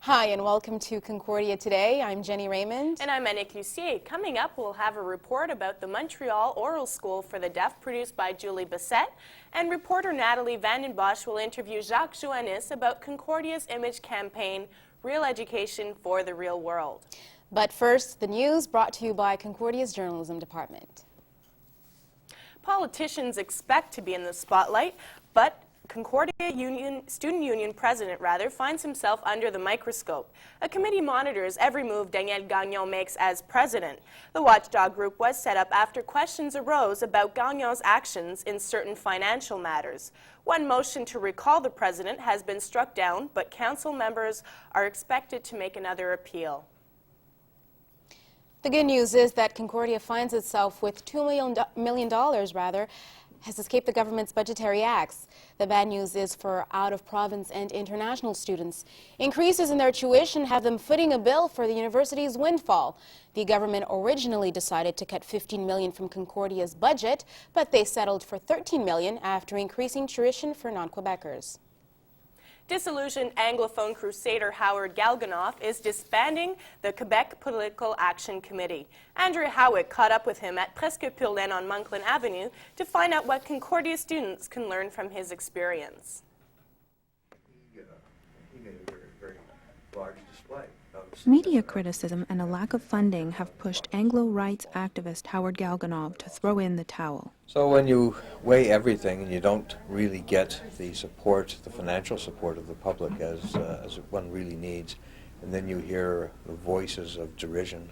Hi, and welcome to Concordia Today. I'm Jenny Raymond. And I'm Annick Lucier. Coming up, we'll have a report about the Montreal Oral School for the Deaf produced by Julie Bassett, and reporter Natalie Vandenbosch will interview Jacques Joannis about Concordia's image campaign, Real Education for the Real World. But first, the news brought to you by Concordia's Journalism Department. Politicians expect to be in the spotlight, but Concordia Student Union President finds himself under the microscope. A committee monitors every move Daniel Gagnon makes as president. The watchdog group was set up after questions arose about Gagnon's actions in certain financial matters. One motion to recall the president has been struck down, but council members are expected to make another appeal. The good news is that Concordia finds itself with $2 million has escaped the government's budgetary axe. The bad news is for out-of-province and international students. Increases in their tuition have them footing a bill for the university's windfall. The government originally decided to cut $15 million from Concordia's budget, but they settled for $13 million after increasing tuition for non-Quebecers. Disillusioned Anglophone crusader Howard Galganoff is disbanding the Quebec Political Action Committee. Andrea Howick caught up with him at Presque Pure Laine on Monkland Avenue to find out what Concordia students can learn from his experience. He made a very large display. Media criticism and a lack of funding have pushed Anglo rights activist Howard Galganoff to throw in the towel. So when you weigh everything and you don't really get the support, the financial support of the public as one really needs, and then you hear the voices of derision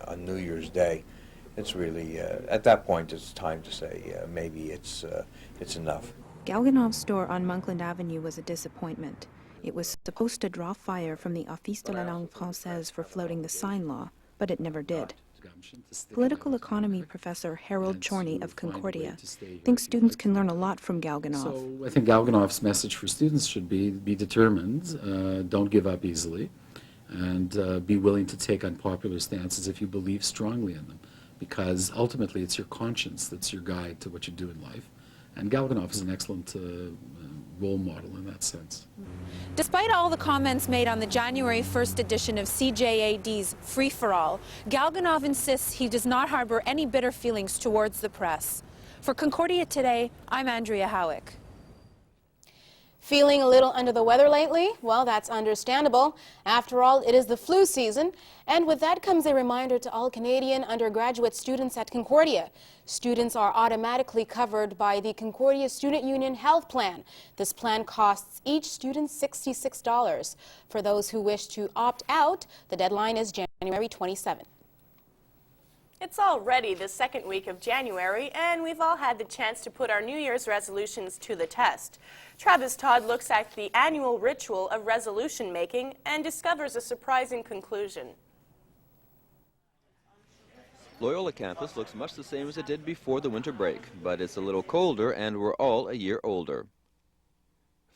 on New Year's Day, it's really, at that point, it's time to say maybe it's enough. Galganoff's store on Monkland Avenue was a disappointment. It was supposed to draw fire from the Office de la Langue Française for floating the sign law, but it never did. Political economy professor Harold Chorney of Concordia thinks students can learn a lot from Galganoff. So I think Galganoff's message for students should be determined, don't give up easily, and be willing to take unpopular stances if you believe strongly in them, because ultimately it's your conscience that's your guide to what you do in life. And Galganoff is an excellent role model in that sense. Despite all the comments made on the January 1st edition of CJAD's Free-for-All, Galganoff insists he does not harbor any bitter feelings towards the press. For Concordia Today, I'm Andrea Howick. Feeling a little under the weather lately? Well, that's understandable. After all, it is the flu season, and with that comes a reminder to all Canadian undergraduate students at Concordia. Students are automatically covered by the Concordia Student Union Health Plan. This plan costs each student $66. For those who wish to opt out, the deadline is January 27. It's already the second week of January, and we've all had the chance to put our New Year's resolutions to the test. Travis Todd looks at the annual ritual of resolution making and discovers a surprising conclusion. Loyola campus looks much the same as it did before the winter break, but it's a little colder and we're all a year older.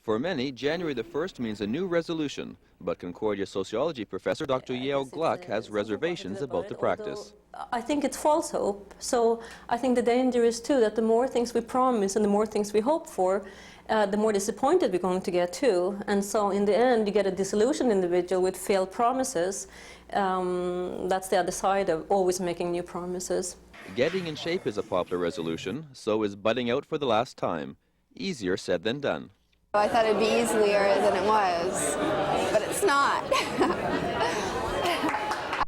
For many, January the 1st means a new resolution, but Concordia sociology professor Dr. Yale Gluck has reservations about the practice. I think it's false hope, so I think the danger is too that the more things we promise and the more things we hope for, the more disappointed we're going to get too. And so in the end you get a disillusioned individual with failed promises. That's the other side of always making new promises. Getting in shape is a popular resolution, so is budding out for the last time. Easier said than done. I thought it'd be easier than it was, but it's not.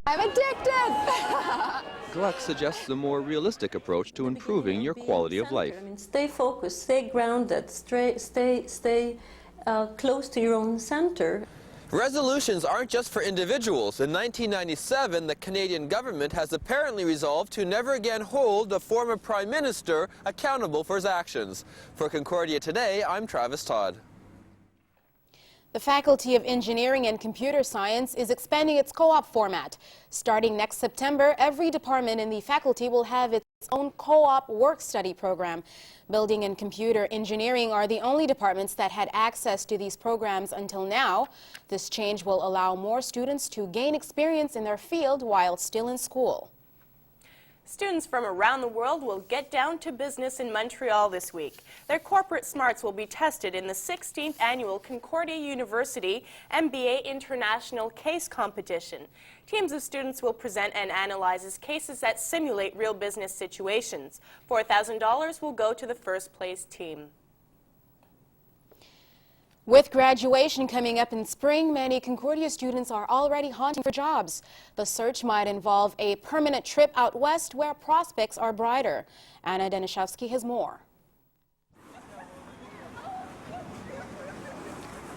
I'm addicted. Gluck suggests a more realistic approach to improving your quality of life. I mean, stay focused, stay grounded, stay close to your own center. Resolutions aren't just for individuals. In 1997, the Canadian government has apparently resolved to never again hold the former Prime Minister accountable for his actions. For Concordia Today, I'm Travis Todd. The Faculty of Engineering and Computer Science is expanding its co-op format. Starting next September, every department in the faculty will have its own co-op work-study program. Building and computer engineering are the only departments that had access to these programs until now. This change will allow more students to gain experience in their field while still in school. Students from around the world will get down to business in Montreal this week. Their corporate smarts will be tested in the 16th annual Concordia University MBA International Case Competition. Teams of students will present and analyze cases that simulate real business situations. $4,000 will go to the first place team. With graduation coming up in spring, many Concordia students are already hunting for jobs. The search might involve a permanent trip out west where prospects are brighter. Anna Denishevsky has more.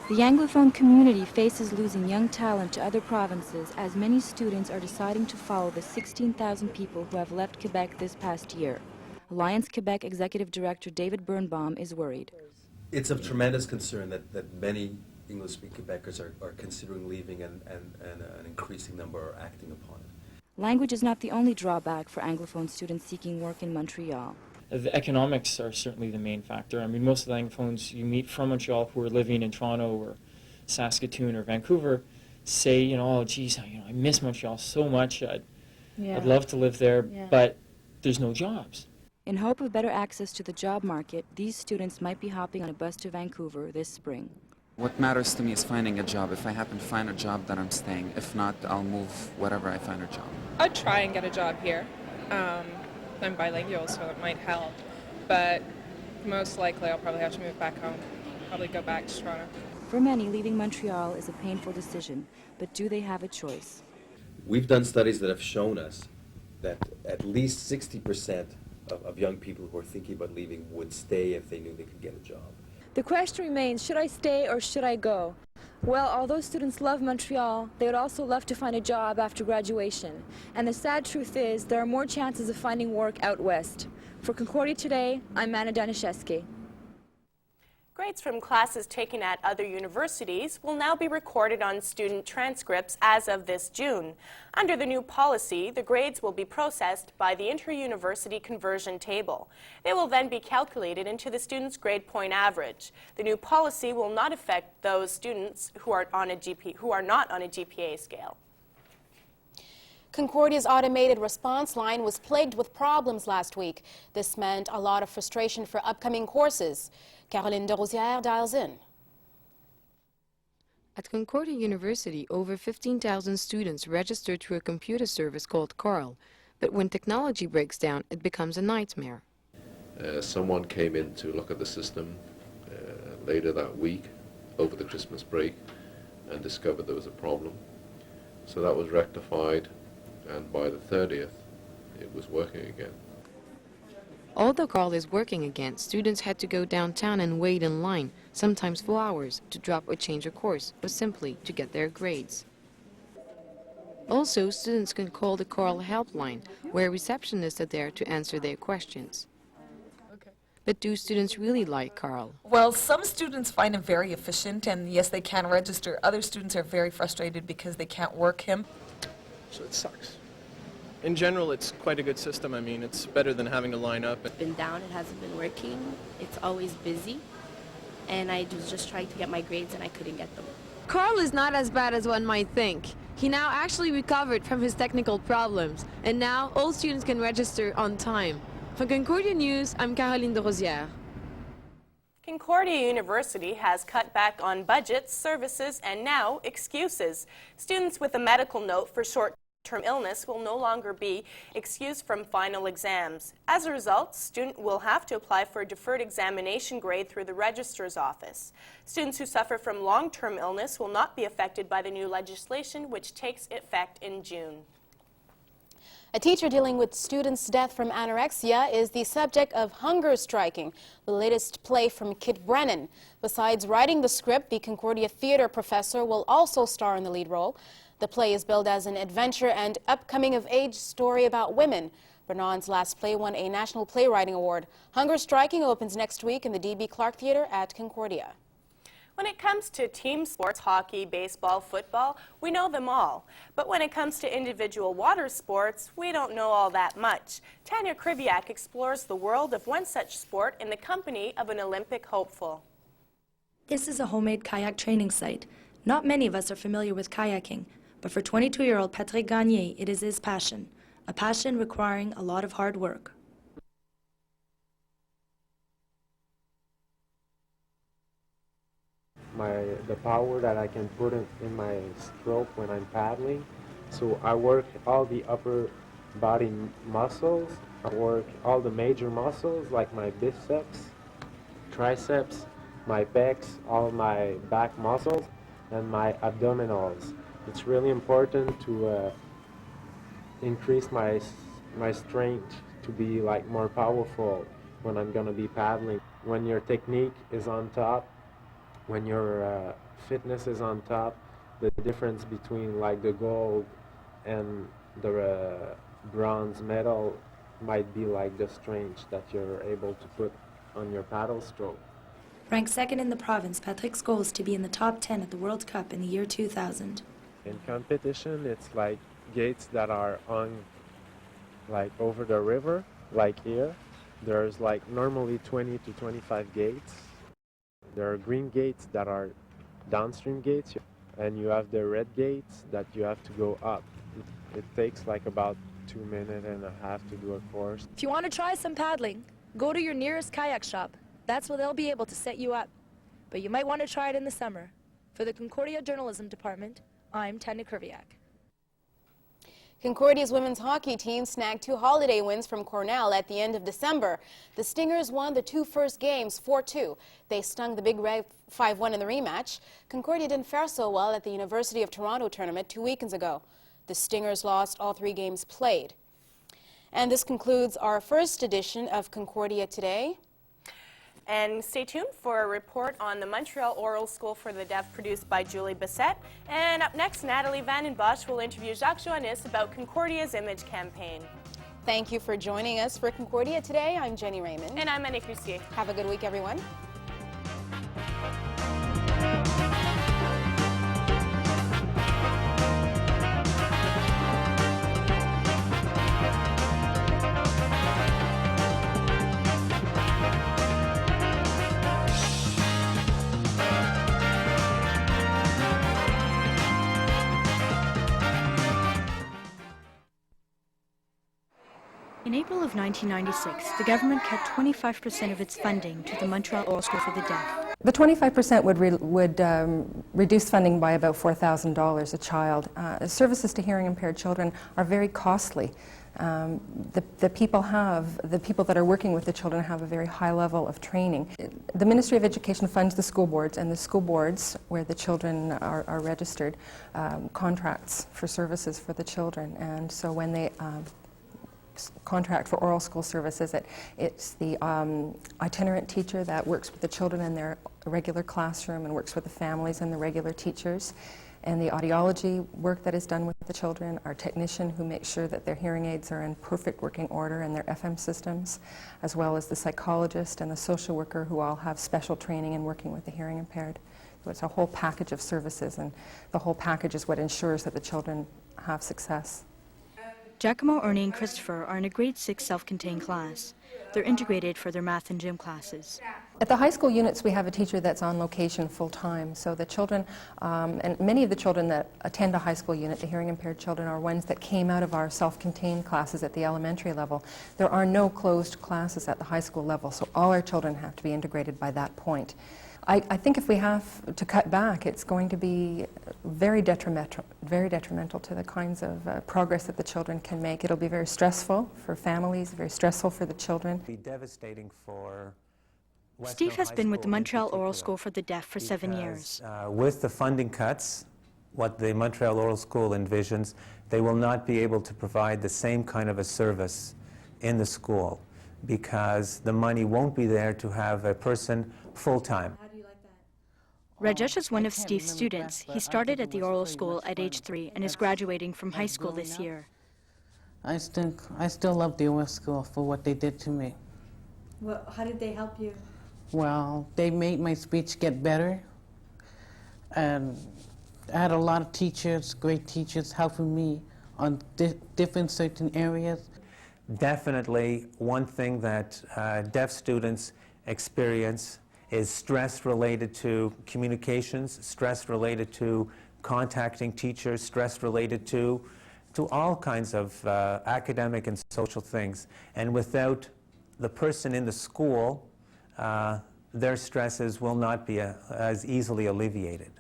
The Anglophone community faces losing young talent to other provinces as many students are deciding to follow the 16,000 people who have left Quebec this past year. Alliance Quebec Executive Director David Birnbaum is worried. It's of tremendous concern that many English-speaking Quebecers are considering leaving and an increasing number are acting upon it. Language is not the only drawback for Anglophone students seeking work in Montreal. The economics are certainly the main factor. I mean, most of the Anglophones you meet from Montreal who are living in Toronto or Saskatoon or Vancouver say, you know, oh, geez, I miss Montreal so much. I'd love to live there, but there's no jobs. In hope of better access to the job market, these students might be hopping on a bus to Vancouver this spring. What matters to me is finding a job. If I happen to find a job, then I'm staying. If not, I'll move wherever I find a job. I'd try and get a job here. I'm bilingual, so it might help. But most likely I'll probably have to move back home. Probably go back to Toronto. For many, leaving Montreal is a painful decision, but do they have a choice? We've done studies that have shown us that at least 60% of young people who are thinking about leaving would stay if they knew they could get a job. The question remains, should I stay or should I go? Well, although students love Montreal, they would also love to find a job after graduation. And the sad truth is, there are more chances of finding work out west. For Concordia Today, I'm Anna Danishevsky. Grades from classes taken at other universities will now be recorded on student transcripts as of this June. Under the new policy, the grades will be processed by the inter-university conversion table. They will then be calculated into the student's grade point average. The new policy will not affect those students who are not on a GPA scale. Concordia's automated response line was plagued with problems last week. This meant a lot of frustration for upcoming courses. Caroline de Rosière dials in. At Concordia University, over 15,000 students register through a computer service called CARL, but when technology breaks down, it becomes a nightmare. Someone came in to look at the system later that week, over the Christmas break, and discovered there was a problem. So that was rectified, and by the 30th, it was working again. Although CARL is working again, students had to go downtown and wait in line, sometimes for hours, to drop or change a course, or simply to get their grades. Also, students can call the CARL helpline, where receptionists are there to answer their questions. But do students really like CARL? Well, some students find him very efficient, and yes, they can register. Other students are very frustrated because they can't work him. So it sucks. In general, it's quite a good system. I mean, it's better than having to line up. It's been down, it hasn't been working. It's always busy. And I was just trying to get my grades and I couldn't get them. CARL is not as bad as one might think. He now actually recovered from his technical problems. And now all students can register on time. For Concordia News, I'm Caroline de Rosière. Concordia University has cut back on budgets, services, and now excuses. Students with a medical note for short-term illness will no longer be excused from final exams. As a result, student will have to apply for a deferred examination grade through the registrar's office. Students who suffer from long-term illness will not be affected by the new legislation, which takes effect in June. A teacher dealing with students' death from anorexia is the subject of Hunger Striking, the latest play from Kit Brennan. Besides writing the script, the Concordia theater professor will also star in the lead role. The play is billed as an adventure and upcoming-of-age story about women. Brennan's last play won a National Playwriting Award. Hunger Striking opens next week in the D.B. Clark Theater at Concordia. When it comes to team sports, hockey, baseball, football, we know them all. But when it comes to individual water sports, we don't know all that much. Tanya Kriviak explores the world of one such sport in the company of an Olympic hopeful. This is a homemade kayak training site. Not many of us are familiar with kayaking, but for 22-year-old Patrick Gagné, it is his passion. a passion requiring a lot of hard work. The power that I can put in my stroke when I'm paddling. So I work all the upper body muscles. I work all the major muscles like my biceps, triceps, my pecs, all my back muscles, and my abdominals. It's really important to increase my strength to be like more powerful when I'm gonna be paddling. When your technique is on top, when your fitness is on top, the difference between like the gold and the bronze medal might be like the strength that you're able to put on your paddle stroke. Ranked second in the province, Patrick's goal is to be in the top 10 at the World Cup in the year 2000. In competition, it's like gates that are on like over the river, like here. There's like normally 20 to 25 gates. There are green gates that are downstream gates, and you have the red gates that you have to go up. It takes like about 2.5 minutes to do a course. If you want to try some paddling, go to your nearest kayak shop. That's where they'll be able to set you up. But you might want to try it in the summer. For the Concordia Journalism Department, I'm Tanya Kerviak. Concordia's women's hockey team snagged 2 holiday wins from Cornell at the end of December. The Stingers won the 2 first games 4-2. They stung the Big Red 5-1 in the rematch. Concordia didn't fare so well at the University of Toronto tournament 2 weekends ago. The Stingers lost all 3 games played. And this concludes our first edition of Concordia Today. And stay tuned for a report on the Montreal Oral School for the Deaf produced by Julie Bissett. And up next, Natalie Van Bosch will interview Jacques Joannis about Concordia's image campaign. Thank you for joining us for Concordia Today. I'm Jenny Raymond. And I'm Annie Crucier. Have a good week, everyone. In April of 1996, the government cut 25% of its funding to the Montreal Oral School for the Deaf. The 25% would reduce funding by about $4,000 a child. Services to hearing impaired children are very costly. The people that are working with the children have a very high level of training. The Ministry of Education funds the school boards, and the school boards, where the children are registered, contracts for services for the children. And so when they contract for oral school services, it's the itinerant teacher that works with the children in their regular classroom and works with the families and the regular teachers, and the audiology work that is done with the children, our technician who makes sure that their hearing aids are in perfect working order and their FM systems, as well as the psychologist and the social worker who all have special training in working with the hearing impaired. So it's a whole package of services, and the whole package is what ensures that the children have success. Giacomo, Ernie, and Christopher are in a grade 6 self-contained class. They're integrated for their math and gym classes. At the high school units, we have a teacher that's on location full-time. So the children, and many of the children that attend a high school unit, the hearing impaired children, are ones that came out of our self-contained classes at the elementary level. There are no closed classes at the high school level, so all our children have to be integrated by that point. I think if we have to cut back, it's going to be very detrimental to the kinds of progress that the children can make. It'll be very stressful for families, very stressful for the children. Be devastating for Steve has been with the Montreal Oral School for the Deaf for 7 years. With the funding cuts, what the Montreal Oral School envisions, they will not be able to provide the same kind of a service in the school because the money won't be there to have a person full-time. Rajesh is one of Steve's students. He started at the oral school at age 3 and is graduating from high school this year. I still love the oral school for what they did to me. Well, how did they help you? Well, they made my speech get better. And I had a lot of teachers, great teachers, helping me on different certain areas. Definitely one thing that deaf students experience is stress related to communications, stress related to contacting teachers, stress related to to all kinds of academic and social things. And without the person in the school, their stresses will not be as easily alleviated.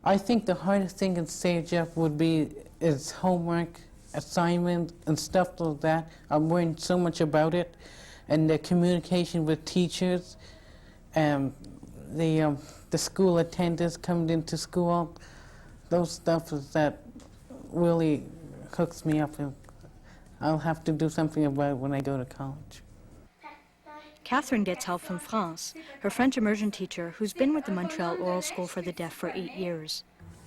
I think the hardest thing in stage up would be is homework, assignment, and stuff like that. I'm worrying so much about it, and the communication with teachers, and the school attendance coming into school. Those stuff is that really hooks me up, and I'll have to do something about it when I go to college. Catherine gets help from France, her French immersion teacher who's been with the Montreal Oral School for the Deaf for 8 years.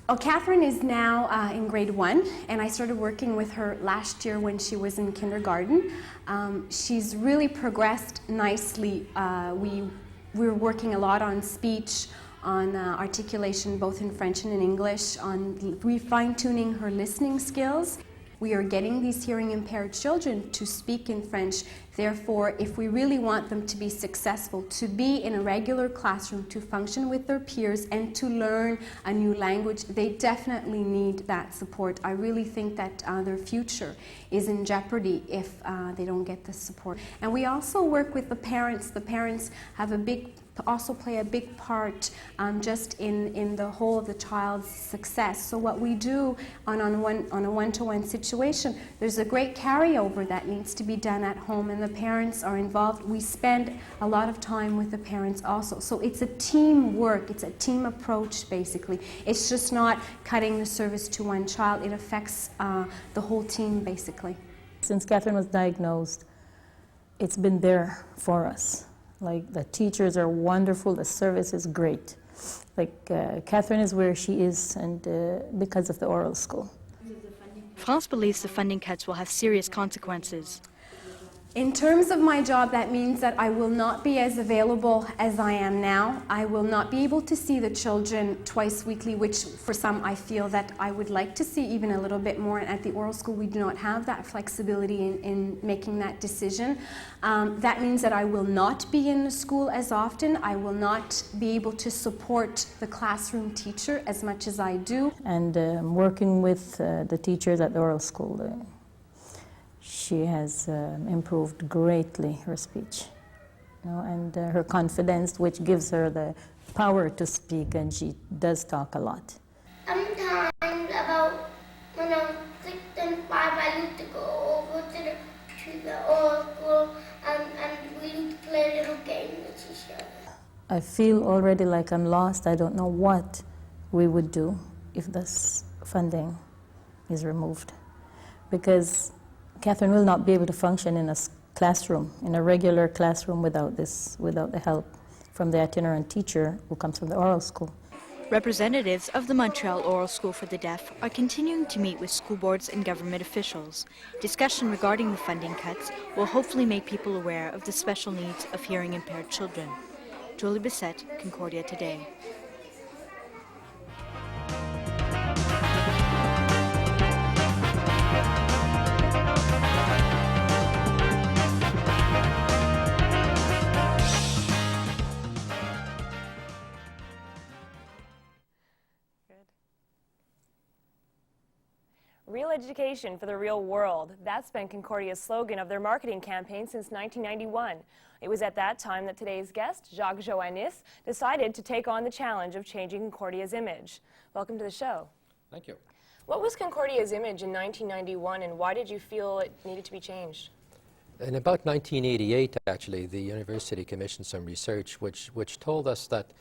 Well, Catherine is now in grade 1, and I started working with her last year when she was in kindergarten. She's really progressed nicely. We're working a lot on speech, on articulation, both in French and in English, on fine-tuning her listening skills. We are getting these hearing impaired children to speak in French. Therefore, if we really want them to be successful, to be in a regular classroom, to function with their peers, and to learn a new language, they definitely need that support. I really think that their future is in jeopardy if they don't get this support. And we also work with the parents. The parents have also play a big part just in the whole of the child's success. So what we do on a one-to-one situation, there's a great carryover that needs to be done at home, and the parents are involved. We spend a lot of time with the parents also. So it's a team work, it's a team approach basically. It's just not cutting the service to one child, it affects the whole team basically. Since Catherine was diagnosed, it's been there for us. Like, the teachers are wonderful, the service is great. Like, Catherine is where she is, and because of the oral school. France believes the funding cuts will have serious consequences. In terms of my job, that means that I will not be as available as I am now. I will not be able to see the children twice weekly, which for some I feel that I would like to see even a little bit more. And at the oral school, we do not have that flexibility in making that decision. That means that I will not be in the school as often. I will not be able to support the classroom teacher as much as I do. And working with the teachers at the oral school, she has improved greatly her speech, and her confidence, which gives her the power to speak, and she does talk a lot. Sometimes about when I was 6 and 5, I used to go over to the oral school and we used to play a little game with each other. I feel already like I'm lost. I don't know what we would do if this funding is removed, because Catherine will not be able to function in a classroom, in a regular classroom, without the help from the itinerant teacher who comes from the oral school. Representatives of the Montreal Oral School for the Deaf are continuing to meet with school boards and government officials. Discussion regarding the funding cuts will hopefully make people aware of the special needs of hearing impaired children. Julie Bissett, Concordia Today. Real education for the real world. That's been Concordia's slogan of their marketing campaign since 1991. It was at that time that today's guest, Jacques Joannis, decided to take on the challenge of changing Concordia's image. Welcome to the show. Thank you. What was Concordia's image in 1991, and why did you feel it needed to be changed? In about 1988, actually, the university commissioned some research which told us that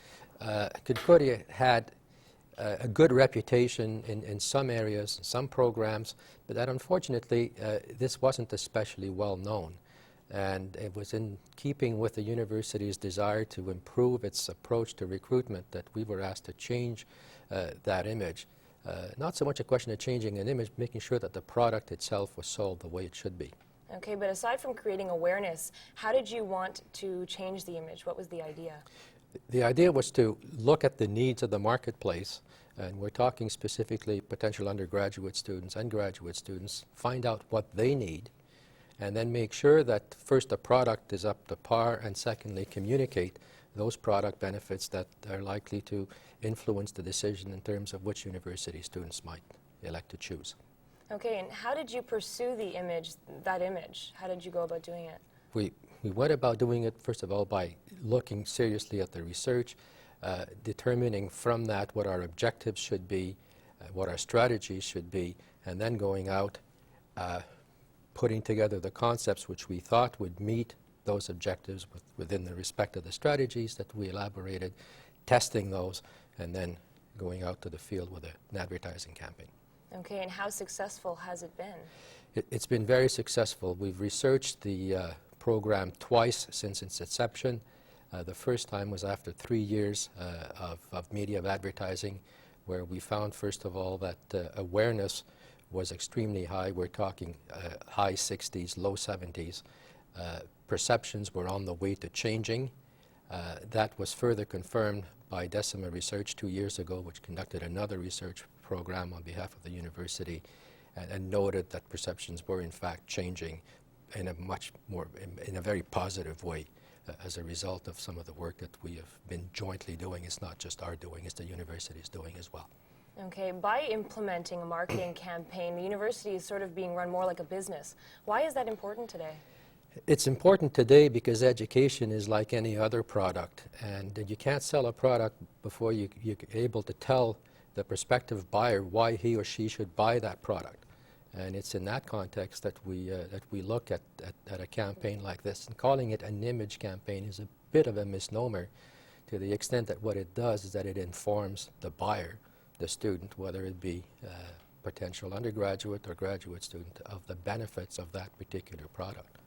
Concordia had a good reputation in some areas, some programs, but that unfortunately this wasn't especially well known. And it was in keeping with the university's desire to improve its approach to recruitment that we were asked to change that image. Not so much a question of changing an image, making sure that the product itself was sold the way it should be. Okay, but aside from creating awareness, how did you want to change the image? What was the idea? The idea was to look at the needs of the marketplace, and we're talking specifically potential undergraduate students and graduate students, find out what they need, and then make sure that first the product is up to par, and secondly communicate those product benefits that are likely to influence the decision in terms of which university students might elect to choose. Okay, and how did you pursue that image? How did you go about doing it? We went about doing it, first of all, by looking seriously at the research, determining from that what our objectives should be, what our strategies should be, and then going out, putting together the concepts which we thought would meet those objectives within the respect of the strategies that we elaborated, testing those, and then going out to the field with an advertising campaign. Okay, and how successful has it been? It's been very successful. We've researched the program twice since its inception. The first time was after 3 years of media advertising, where we found, first of all, that awareness was extremely high. We're talking high 60s, low 70s. Perceptions were on the way to changing. That was further confirmed by Decima Research 2 years ago, which conducted another research program on behalf of the university and noted that perceptions were in fact changing in a much more, in a very positive way as a result of some of the work that we have been jointly doing. It's not just our doing, it's the university's doing as well. Okay, by implementing a marketing campaign, the university is sort of being run more like a business. Why is that important today? It's important today because education is like any other product, and you can't sell a product before you're able to tell the prospective buyer why he or she should buy that product. And it's in that context that we look at a campaign like this. And calling it an image campaign is a bit of a misnomer, to the extent that what it does is that it informs the buyer, the student, whether it be potential undergraduate or graduate student, of the benefits of that particular product.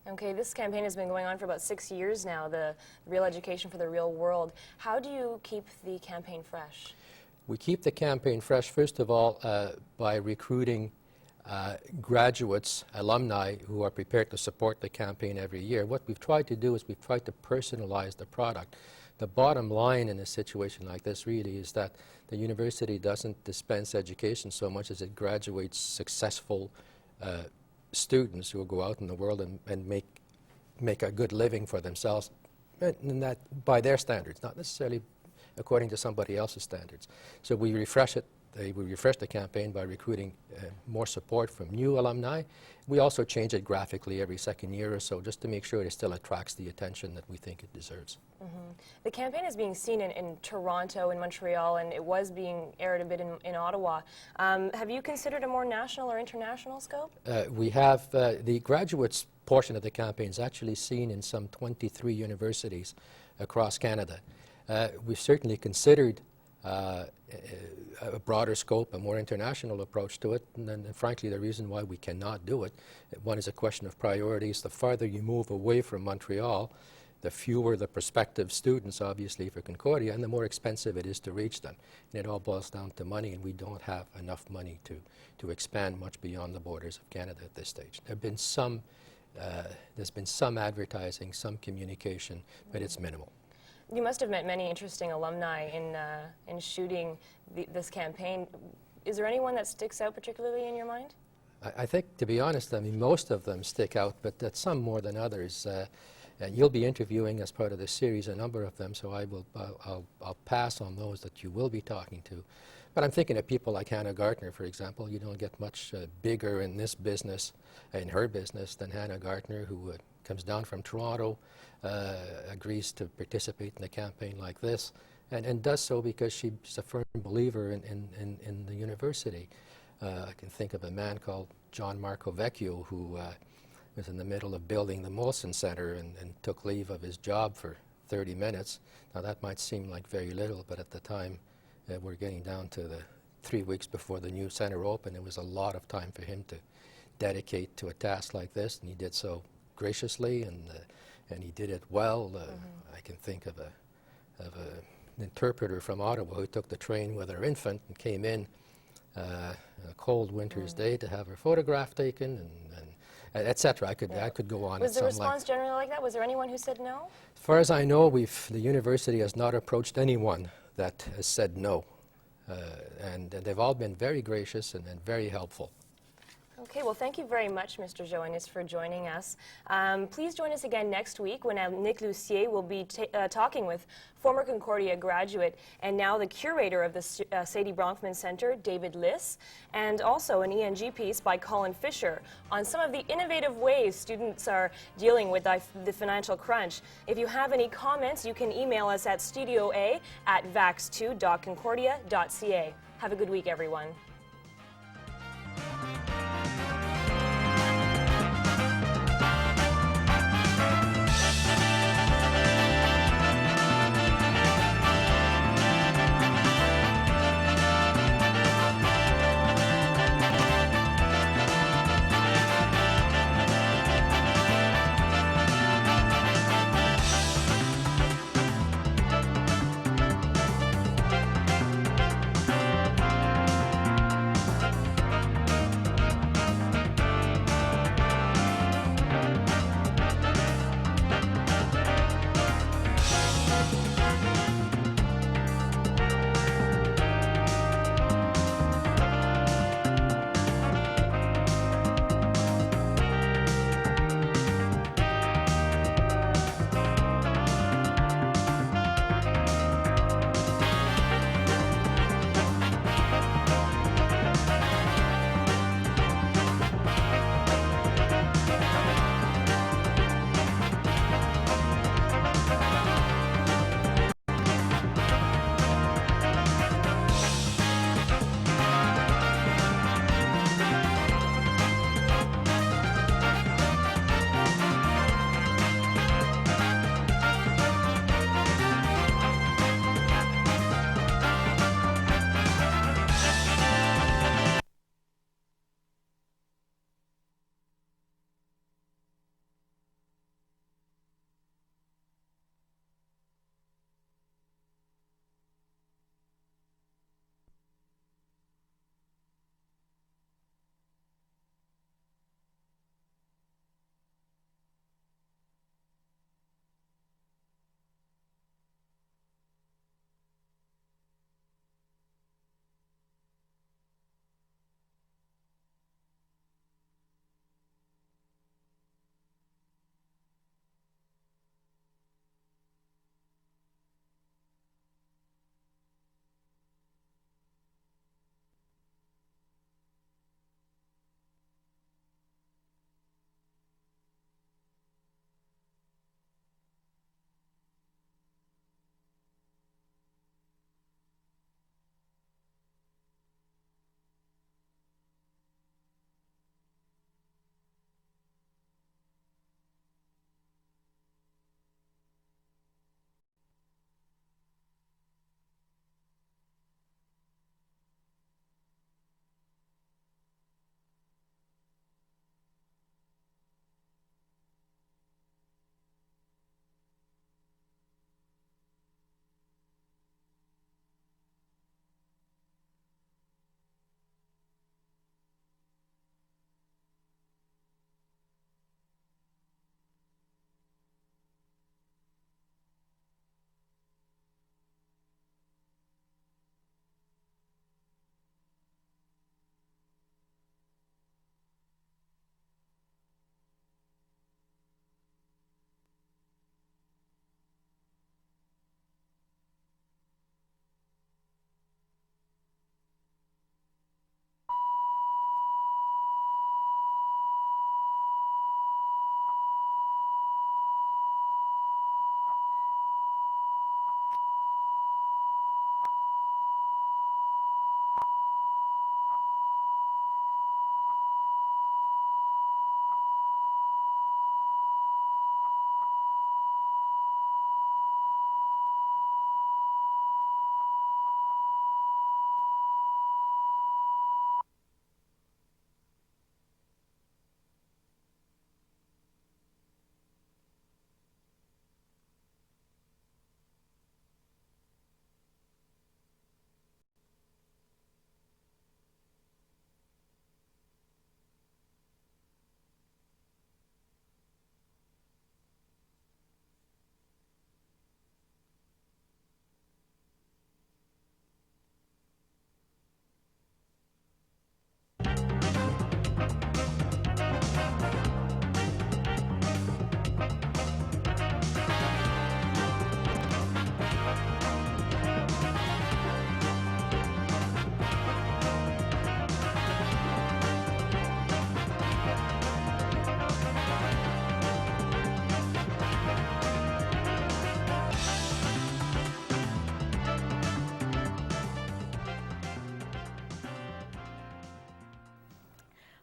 Okay, this campaign has been going on for about 6 years now, the Real Education for the Real World. How do you keep the campaign fresh? We keep the campaign fresh, first of all, by recruiting graduates, alumni who are prepared to support the campaign every year. What we've tried to do is we've tried to personalize the product. The bottom line in a situation like this really is that the university doesn't dispense education so much as it graduates successful students who will go out in the world and make a good living for themselves, and that by their standards, not necessarily according to somebody else's standards. So we refresh it. We refresh the campaign by recruiting more support from new alumni. We also change it graphically every second year or so, just to make sure it still attracts the attention that we think it deserves. Mm-hmm. The campaign is being seen in Toronto and Montreal, and it was being aired a bit in Ottawa. Have you considered a more national or international scope? We have the graduates portion of the campaign is actually seen in some 23 universities across Canada. We've certainly considered a broader scope, a more international approach to it, and frankly the reason why we cannot do it, one is a question of priorities. The farther you move away from Montreal, the fewer the prospective students, obviously, for Concordia, and the more expensive it is to reach them. And it all boils down to money, and we don't have enough money to expand much beyond the borders of Canada at this stage. There's been some advertising, some communication, but it's minimal. You must have met many interesting alumni in shooting this campaign. Is there anyone that sticks out particularly in your mind? I think, to be honest, I mean, most of them stick out, but that some more than others. And you'll be interviewing as part of this series a number of them, so I'll pass on those that you will be talking to. But I'm thinking of people like Hannah Gartner, for example. You don't get much bigger in this business, in her business, than Hannah Gartner, who comes down from Toronto, agrees to participate in a campaign like this, and does so because she's a firm believer in the university. I can think of a man called John Marco Vecchio, who was in the middle of building the Molson Center and took leave of his job for 30 minutes. Now that might seem like very little, but at the time we're getting down to the 3 weeks before the new center opened. It was a lot of time for him to dedicate to a task like this, and he did so graciously, and he did it well. I can think of an interpreter from Ottawa who took the train with her infant and came in a cold winter's day to have her photograph taken, and etc. I could go on. Was the response generally like that? Was there anyone who said no? As far as I know, the university has not approached anyone that has said no, and they've all been very gracious and very helpful. Okay, well, thank you very much, Mr. Joannis, for joining us. Please join us again next week when Nick Lucier will be talking with former Concordia graduate and now the curator of the Sadie Bronfman Center, David Liss, and also an ENG piece by Colin Fisher on some of the innovative ways students are dealing with the financial crunch. If you have any comments, you can email us at studioa@vax2.concordia.ca. Have a good week, everyone.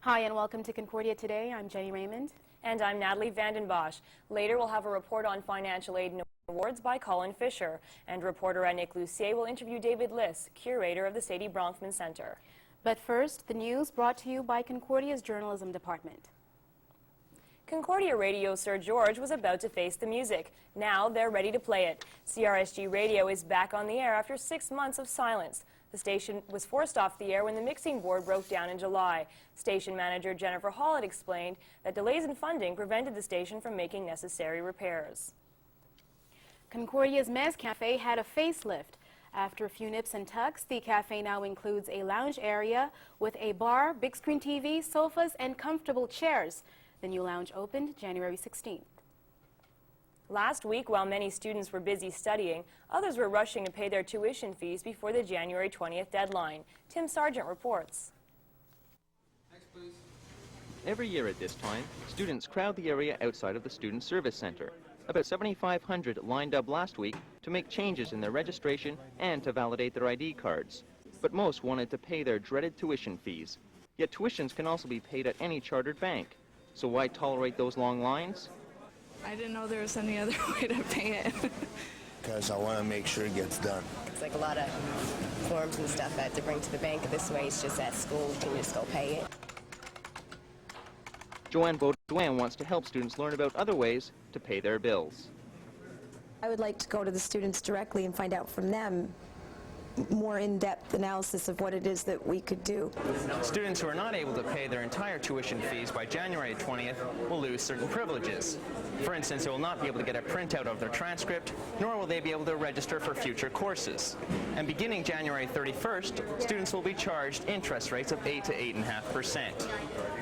Hi and welcome to Concordia Today. I'm Jenny Raymond. And I'm Natalie Vandenbosch. Later we'll have a report on financial aid and awards by Colin Fisher. And reporter Annick Lucier will interview David Liss, curator of the Sadie Bronfman Center. But first, the news brought to you by Concordia's journalism department. Concordia Radio Sir George was about to face the music. Now they're ready to play it. CRSG Radio is back on the air after 6 months of silence. The station was forced off the air when the mixing board broke down in July. Station manager Jennifer Hall had explained that delays in funding prevented the station from making necessary repairs. Concordia's Mez Cafe had a facelift. After a few nips and tucks, the cafe now includes a lounge area with a bar, big screen TV, sofas, and comfortable chairs. The new lounge opened January 16th. Last week, while many students were busy studying, others were rushing to pay their tuition fees before the January 20th deadline. Tim Sargent reports. Next, please. Every year at this time, students crowd the area outside of the Student Service Center. About 7,500 lined up last week to make changes in their registration and to validate their ID cards. But most wanted to pay their dreaded tuition fees. Yet tuitions can also be paid at any chartered bank. So why tolerate those long lines? I didn't know there was any other way to pay it. Because I want to make sure it gets done. It's like a lot of forms and stuff that to bring to the bank. This way it's just at school, you can just go pay it. Joanne Baudouin wants to help students learn about other ways to pay their bills. I would like to go to the students directly and find out from them more in-depth analysis of what it is that we could do. Students who are not able to pay their entire tuition fees by January 20th will lose certain privileges. For instance, they will not be able to get a printout of their transcript, nor will they be able to register for future courses. And beginning January 31st, students will be charged interest rates of 8 to 8.5%.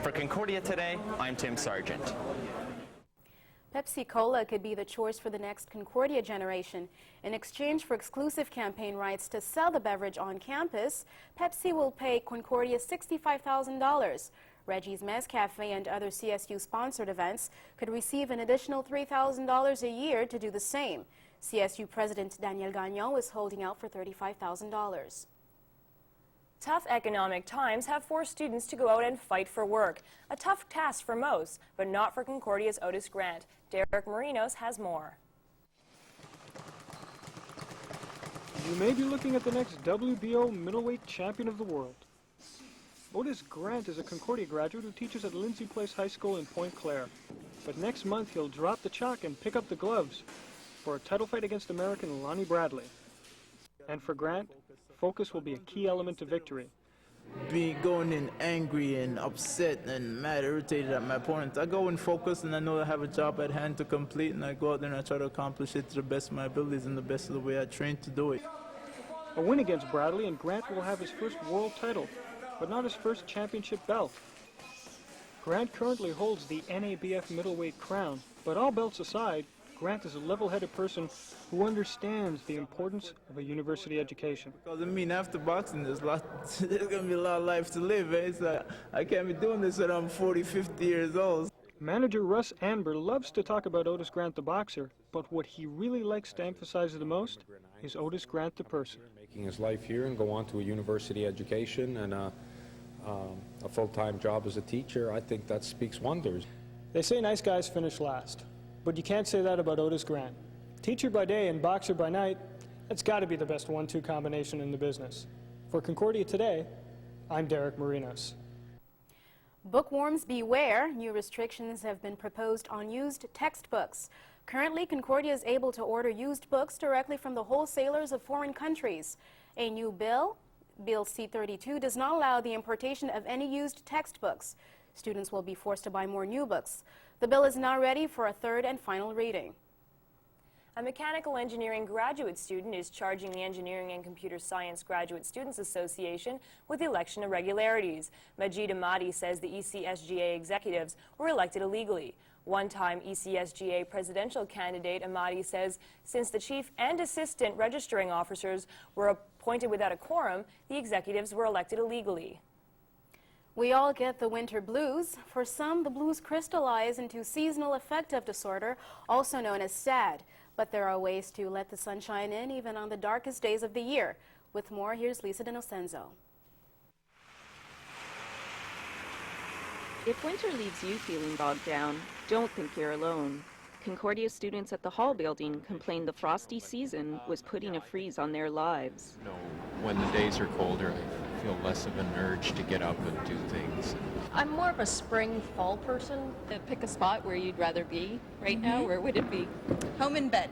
For Concordia Today, I'm Tim Sargent. Pepsi Cola could be the choice for the next Concordia generation. In exchange for exclusive campaign rights to sell the beverage on campus, Pepsi will pay Concordia $65,000. Reggie's Mez Cafe and other CSU-sponsored events could receive an additional $3,000 a year to do the same. CSU President Daniel Gagnon is holding out for $35,000. Tough economic times have forced students to go out and fight for work. A tough task for most, but not for Concordia's Otis Grant. Derek Marinos has more. You may be looking at the next WBO middleweight champion of the world. Otis Grant is a Concordia graduate who teaches at Lindsay Place High School in Point Claire. But next month he'll drop the chalk and pick up the gloves for a title fight against American Lonnie Bradley. And for Grant, focus will be a key element to victory. Be going in angry and upset and mad, irritated at my opponent. I go in focused and I know I have a job at hand to complete, and I go out there and I try to accomplish it to the best of my abilities and the best of the way I trained to do it. A win against Bradley and Grant will have his first world title, but not his first championship belt. Grant currently holds the NABF middleweight crown, but all belts aside, Grant is a level-headed person who understands the importance of a university education. Because I mean, after boxing, there's going to be a lot of life to live. Eh? So I can't be doing this when I'm 40, 50 years old. Manager Russ Amber loves to talk about Otis Grant the boxer, but what he really likes to emphasize the most is Otis Grant the person. Making his life here and go on to a university education and a full-time job as a teacher, I think that speaks wonders. They say nice guys finish last. But you can't say that about Otis Grant. Teacher by day and boxer by night, that's got to be the best 1-2 combination in the business. For Concordia Today, I'm Derek Marinos. Bookworms beware. New restrictions have been proposed on used textbooks. Currently, Concordia is able to order used books directly from the wholesalers of foreign countries. A new bill, Bill C-32, does not allow the importation of any used textbooks. Students will be forced to buy more new books. The bill is now ready for a third and final reading. A mechanical engineering graduate student is charging the Engineering and Computer Science Graduate Students Association with election irregularities. Majid Ahmadi says the ECSGA executives were elected illegally. One-time ECSGA presidential candidate Ahmadi says since the chief and assistant registering officers were appointed without a quorum, the executives were elected illegally. We all get the winter blues. For some, the blues crystallize into seasonal affective disorder, also known as SAD. But there are ways to let the sunshine in even on the darkest days of the year. With more, here's Lisa D'Inocenzo. If winter leaves you feeling bogged down, don't think you're alone. Concordia students at the Hall building complained the frosty season was putting a freeze on their lives. You know, when the days are colder, I feel less of an urge to get up and do things. I'm more of a spring, fall person. Pick a spot where you'd rather be right now. Where would it be? Home in bed.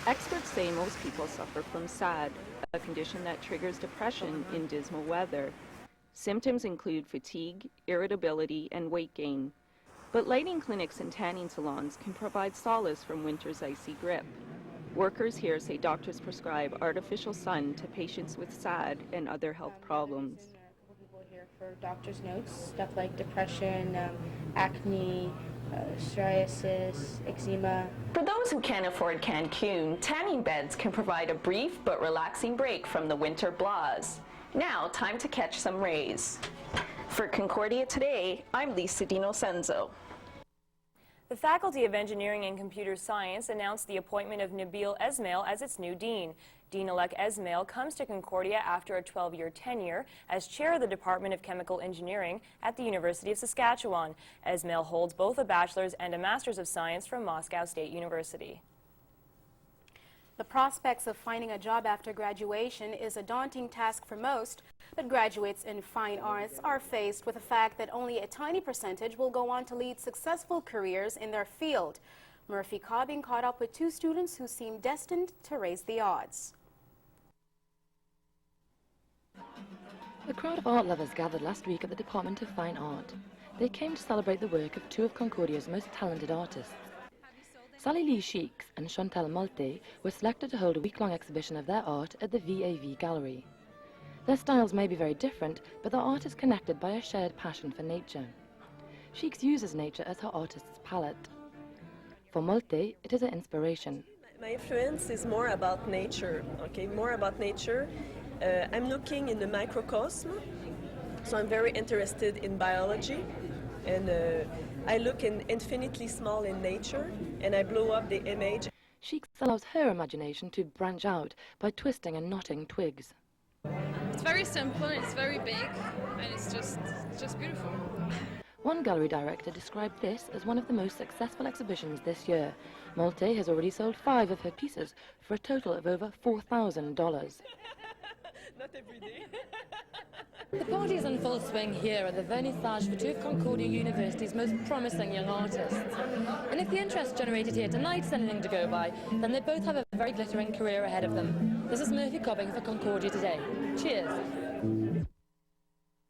Experts say most people suffer from SAD, a condition that triggers depression in dismal weather. Symptoms include fatigue, irritability, and weight gain. But lighting clinics and tanning salons can provide solace from winter's icy grip. Workers here say doctors prescribe artificial sun to patients with SAD and other health problems. For doctor's notes, stuff like depression, acne, psoriasis, eczema. For those who can't afford Cancun, tanning beds can provide a brief but relaxing break from the winter blahs. Now, time to catch some rays. For Concordia Today, I'm Lisa D'Innocenzo. The Faculty of Engineering and Computer Science announced the appointment of Nabil Esmail as its new dean. Dean-elect Esmail comes to Concordia after a 12-year tenure as chair of the Department of Chemical Engineering at the University of Saskatchewan. Esmail holds both a bachelor's and a master's of science from Moscow State University. The prospects of finding a job after graduation is a daunting task for most, but graduates in fine arts are faced with the fact that only a tiny percentage will go on to lead successful careers in their field. Murphy Cobbing caught up with two students who seem destined to raise the odds. A crowd of art lovers gathered last week at the Department of Fine Art. They came to celebrate the work of two of Concordia's most talented artists. Sally Lee Sheiks and Chantal Malte were selected to hold a week-long exhibition of their art at the VAV Gallery. Their styles may be very different, but their art is connected by a shared passion for nature. Sheiks uses nature as her artist's palette. For Malte, it is an inspiration. My influence is more about nature, more about nature. I'm looking in the microcosm, so I'm very interested in biology, and I look infinitely small in nature, and I blow up the image. Sheiks allows her imagination to branch out by twisting and knotting twigs. It's very simple, it's very big, and it's just beautiful. One gallery director described this as one of the most successful exhibitions this year. Malte has already sold 5 of her pieces for a total of over $4,000. Not every day. The party is in full swing here at the vernissage for two of Concordia University's most promising young artists. And if the interest generated here tonight is anything to go by, then they both have a very glittering career ahead of them. This is Murphy Cobbing for Concordia Today. Cheers.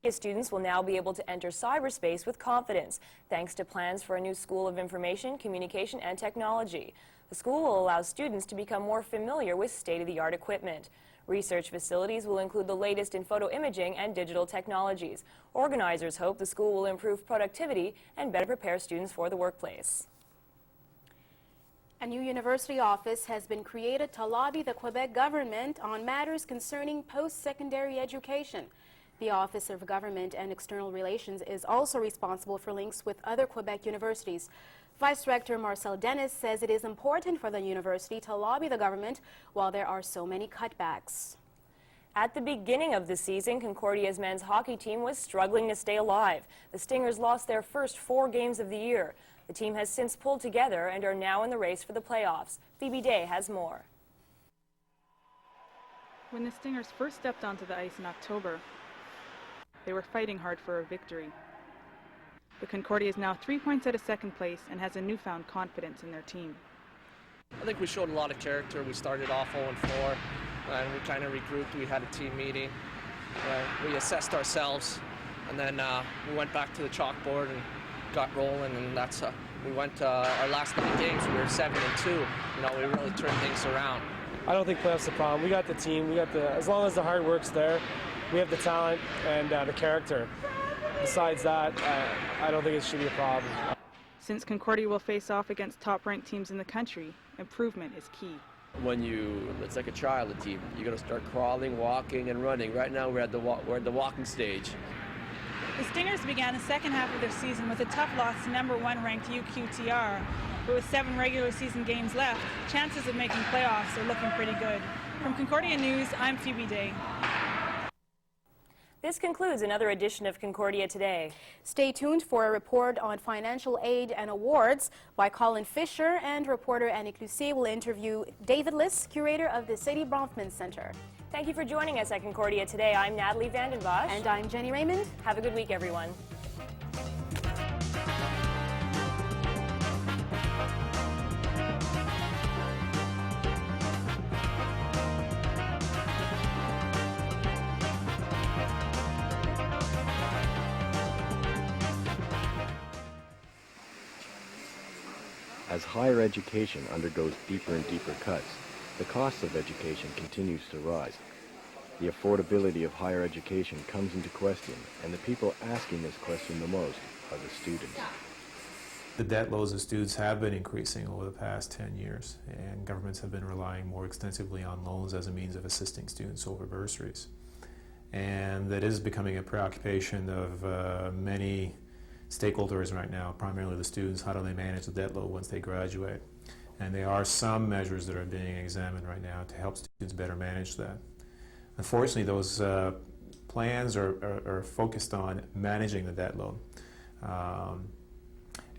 Students will now be able to enter cyberspace with confidence, thanks to plans for a new School of Information, Communication and Technology. The school will allow students to become more familiar with state-of-the-art equipment. Research facilities will include the latest in photo imaging and digital technologies. Organizers hope the school will improve productivity and better prepare students for the workplace. A new university office has been created to lobby the Quebec government on matters concerning post-secondary education. The Office of Government and External Relations is also responsible for links with other Quebec universities. Vice Rector Marcel Dennis says it is important for the university to lobby the government while there are so many cutbacks. At the beginning of the season, Concordia's men's hockey team was struggling to stay alive. The Stingers lost their first 4 games of the year. The team has since pulled together and are now in the race for the playoffs. Phoebe Day has more. When the Stingers first stepped onto the ice in October, they were fighting hard for a victory. But Concordia is now 3 points out of second place and has a newfound confidence in their team. I think we showed a lot of character. We started off 0-4, and we kind of regrouped. We had a team meeting. We assessed ourselves, and then we went back to the chalkboard and got rolling, and that's we went our last 9 games. We were 7-2. You know, we really turned things around. I don't think playoffs the problem. We got the team. We got as long as the hard work's there, we have the talent and the character. Besides that, I don't think it should be a problem. Since Concordia will face off against top-ranked teams in the country, improvement is key. When it's like a child, a team. You're going to start crawling, walking, and running. Right now, we're at the walking stage. The Stingers began the second half of their season with a tough loss to #1 ranked UQTR, but with 7 regular season games left, chances of making playoffs are looking pretty good. From Concordia News, I'm Phoebe Day. This concludes another edition of Concordia Today. Stay tuned for a report on financial aid and awards by Colin Fisher, and reporter Annick Lucier will interview David Liss, curator of the Sadie Bronfman Center. Thank you for joining us at Concordia Today. I'm Natalie Vandenbosch. And I'm Jenny Raymond. Have a good week, everyone. As higher education undergoes deeper and deeper cuts, the cost of education continues to rise. The affordability of higher education comes into question, and the people asking this question the most are the students. The debt loads of students have been increasing over the past 10 years, and governments have been relying more extensively on loans as a means of assisting students over bursaries. And that is becoming a preoccupation of many stakeholders right now, primarily the students. How do they manage the debt load once they graduate? And there are some measures that are being examined right now to help students better manage that. Unfortunately, those plans are focused on managing the debt load.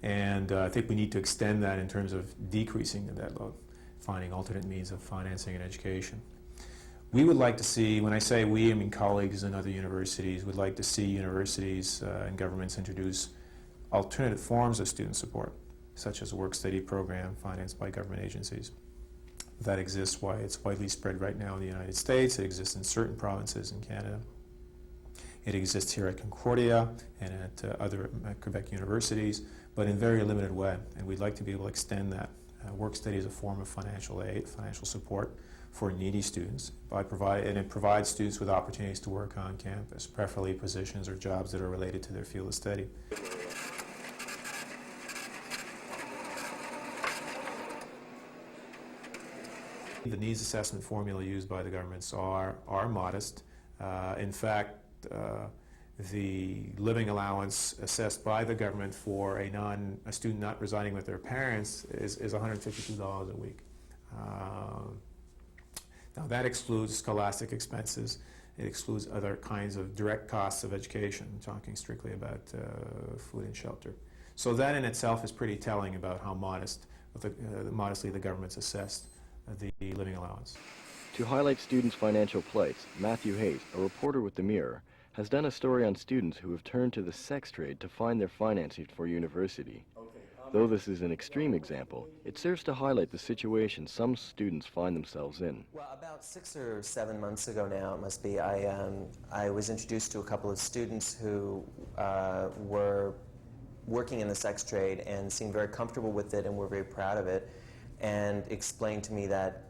And I think we need to extend that in terms of decreasing the debt load, finding alternate means of financing and education. We would like to see, when I say we, I mean colleagues in other universities, would like to see universities and governments introduce alternative forms of student support, such as a work-study program financed by government agencies. That exists, why it's widely spread right now in the United States. It exists in certain provinces in Canada. It exists here at Concordia and at other Quebec universities, but in very limited way. And we'd like to be able to extend that. Work-study is a form of financial aid, financial support for needy students, and it provides students with opportunities to work on campus, preferably positions or jobs that are related to their field of study. The needs assessment formula used by the governments are modest. In fact, the living allowance assessed by the government for a student not residing with their parents is $152 a week. Now that excludes scholastic expenses. It excludes other kinds of direct costs of education. I'm talking strictly about food and shelter. So that in itself is pretty telling about how modestly the government's assessed the living allowance. To highlight students' financial plight, Matthew Hayes, a reporter with The Mirror, has done a story on students who have turned to the sex trade to find their financing for university. Though this is an extreme example, it serves to highlight the situation some students find themselves in. Well, about 6 or 7 months ago now, it must be, I was introduced to a couple of students who were working in the sex trade and seemed very comfortable with it and were very proud of it, and explained to me that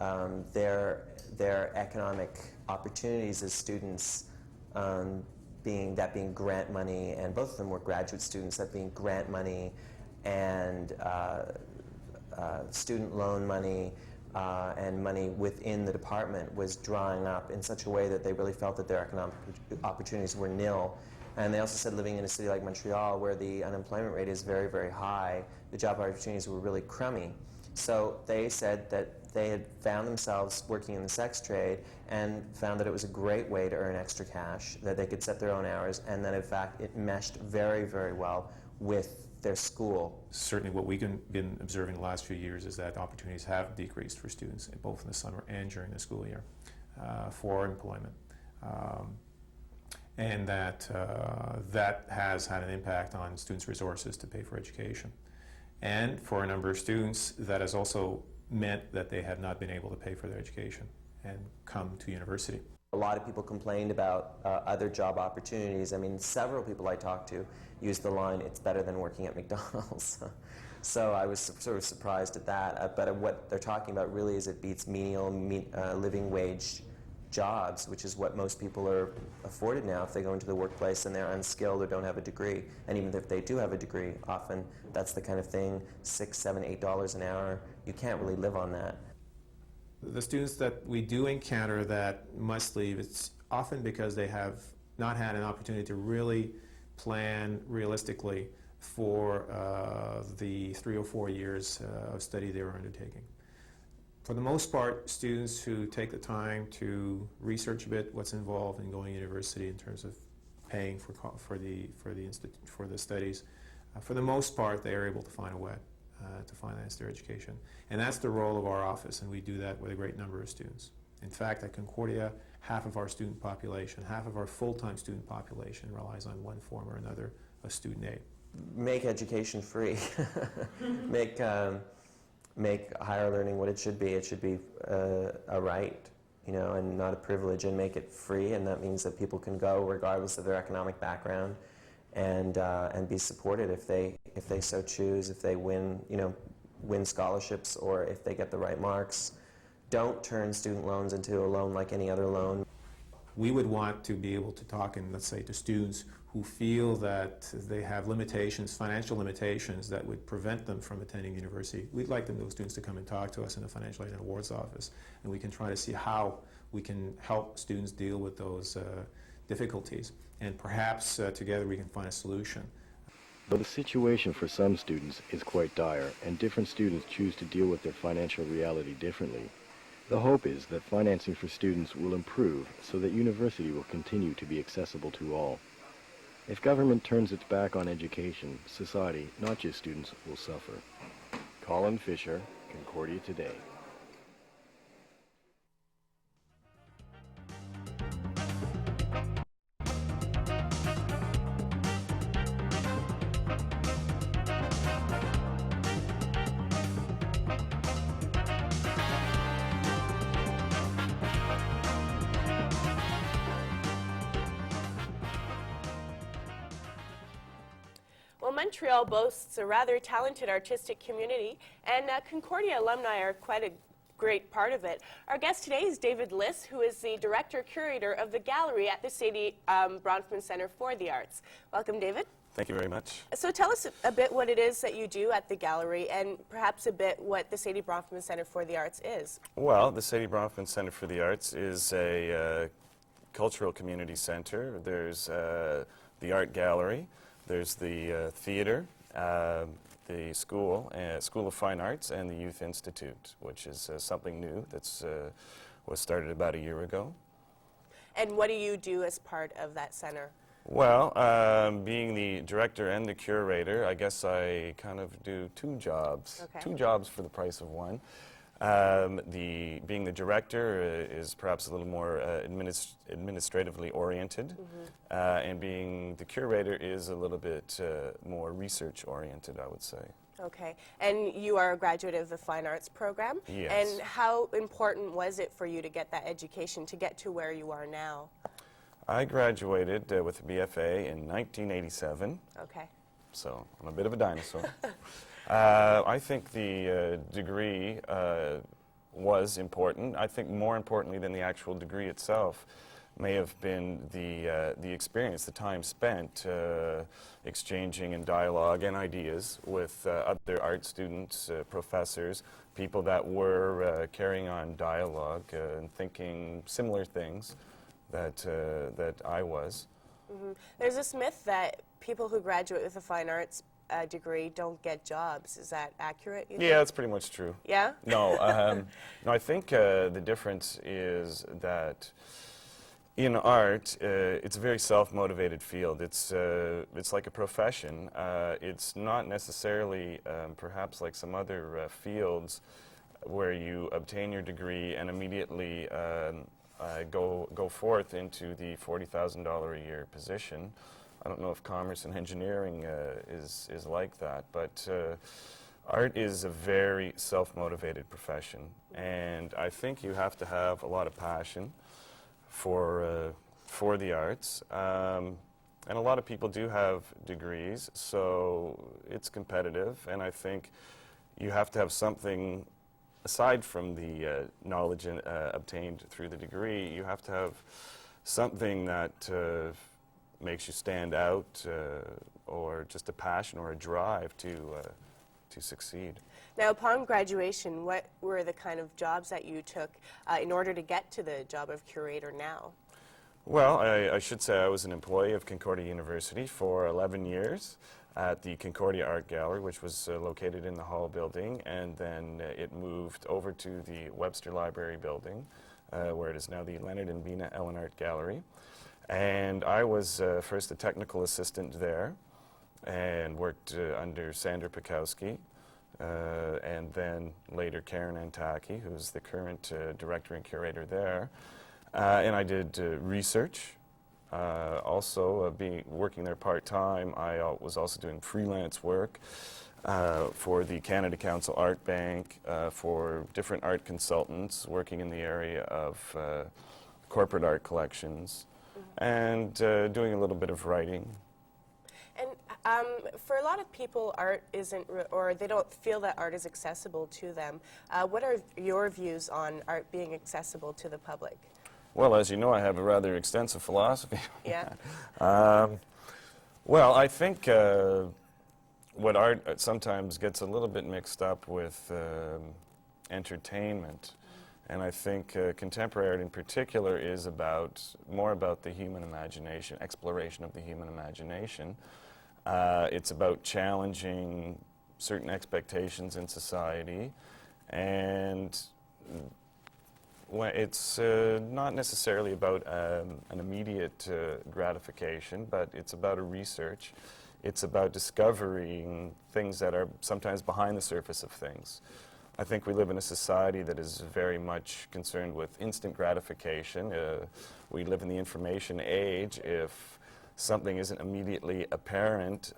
their economic opportunities as students, being grant money, and both of them were graduate students, that being grant money and student loan money and money within the department was drying up in such a way that they really felt that their economic opportunities were nil. And they also said living in a city like Montreal, where the unemployment rate is very, very high, the job opportunities were really crummy. So they said that they had found themselves working in the sex trade and found that it was a great way to earn extra cash, that they could set their own hours, and that in fact it meshed very, very well with their school. Certainly what we've been observing the last few years is that opportunities have decreased for students, both in the summer and during the school year, for employment. And that has had an impact on students' resources to pay for education. And for a number of students, that has also meant that they have not been able to pay for their education and come to university. A lot of people complained about other job opportunities. I mean, several people I talked to used the line, "It's better than working at McDonald's." So I was sort of surprised at that. But what they're talking about really is it beats menial living wage jobs, which is what most people are afforded now if they go into the workplace and they're unskilled or don't have a degree. And even if they do have a degree, often that's the kind of thing, $6, $7, $8 an hour. You can't really live on that. The students that we do encounter that must leave, it's often because they have not had an opportunity to really plan realistically for the 3 or 4 years of study they were undertaking. For the most part, students who take the time to research a bit what's involved in going to university in terms of paying for the studies. For the most part, they are able to find a way to finance their education. And that's the role of our office, and we do that with a great number of students. In fact, at Concordia, half of our student population, half of our full-time student population relies on one form or another of student aid. Make education free. Make higher learning what it should be. It should be a right, you know, and not a privilege, and make it free. And that means that people can go regardless of their economic background, and be supported if they so choose. If they win scholarships, or if they get the right marks. Don't turn student loans into a loan like any other loan. We would want to be able to talk, and let's say, to students who feel that they have limitations, financial limitations, that would prevent them from attending university. We'd like those students to come and talk to us in the Financial Aid and Awards Office, and we can try to see how we can help students deal with those difficulties. And perhaps together we can find a solution. But the situation for some students is quite dire, and different students choose to deal with their financial reality differently. The hope is that financing for students will improve so that university will continue to be accessible to all. If government turns its back on education, society, not just students, will suffer. Colin Fisher, Concordia Today. Well, Montreal boasts a rather talented artistic community, and Concordia alumni are quite a great part of it. Our guest today is David Liss, who is the director-curator of the gallery at the Sadie Bronfman Center for the Arts. Welcome, David. Thank you very much. So tell us a bit what it is that you do at the gallery, and perhaps a bit what the Sadie Bronfman Center for the Arts is. Well, the Sadie Bronfman Center for the Arts is a cultural community center. There's the art gallery. There's the theater, the school of Fine Arts, and the Youth Institute, which is something new that's was started about a year ago. And what do you do as part of that center? Well, being the director and the curator, I guess I kind of do two jobs. Okay. Two jobs for the price of one. Being the director is perhaps a little more administratively oriented, and being the curator is a little bit more research oriented, I would say. Okay, and you are a graduate of the Fine Arts program? Yes. And how important was it for you to get that education, to get to where you are now? I graduated with a BFA in 1987. Okay. So I'm a bit of a dinosaur. I think the degree was important. I think more importantly than the actual degree itself may have been the experience, the time spent exchanging in dialogue and ideas with other art students, professors, people that were carrying on dialogue and thinking similar things that I was. There's this myth that people who graduate with a fine arts degree don't get jobs. Is that accurate, you think? Yeah, that's pretty much true. Yeah? No, no, I think the difference is that in art, it's a very self-motivated field. It's like a profession. It's not necessarily perhaps like some other fields where you obtain your degree and immediately go forth into the $40,000 a year position. I don't know if commerce and engineering is like that, but art is a very self-motivated profession, and I think you have to have a lot of passion for the arts. And a lot of people do have degrees, so it's competitive, and I think you have to have something aside from the knowledge obtained through the degree. You have to have something that makes you stand out, or just a passion or a drive to succeed. Now, upon graduation, what were the kind of jobs that you took in order to get to the job of curator now? Well, I should say I was an employee of Concordia University for 11 years at the Concordia Art Gallery, which was located in the Hall building, and then it moved over to the Webster Library building, where it is now the Leonard and Bina Ellen Art Gallery. And I was first a technical assistant there and worked under Sandra Pikowski, and then later Karen Antaki, who's the current director and curator there. And I did research. Also, working there part-time, I was also doing freelance work for the Canada Council Art Bank, for different art consultants working in the area of corporate art collections, and doing a little bit of writing. And for a lot of people, art isn't, or they don't feel that art is accessible to them. What are your views on art being accessible to the public? Well, as you know, I have a rather extensive philosophy. Yeah. Well, I think what art sometimes gets a little bit mixed up with entertainment. And I think contemporary art in particular is more about the human imagination, exploration of the human imagination. It's about challenging certain expectations in society, and it's not necessarily about an immediate gratification, but it's about a research. It's about discovering things that are sometimes behind the surface of things. I think we live in a society that is very much concerned with instant gratification. We live in the information age. If something isn't immediately apparent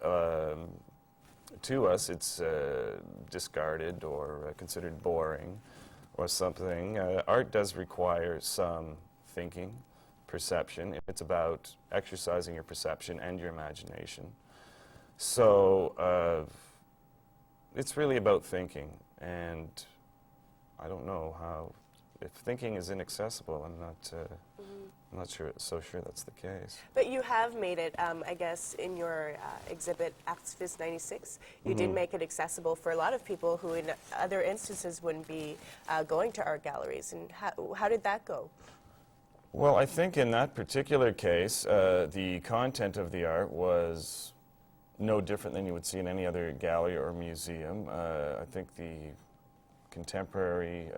to us, it's discarded or considered boring or something. Art does require some thinking, perception. It's about exercising your perception and your imagination. So it's really about thinking. And I don't know how, if thinking is inaccessible, I'm not so sure that's the case. But you have made it, I guess, in your exhibit, Activist 96, you did make it accessible for a lot of people who in other instances wouldn't be going to art galleries. And how did that go? Well, I think in that particular case, the content of the art was no different than you would see in any other gallery or museum. I think the contemporary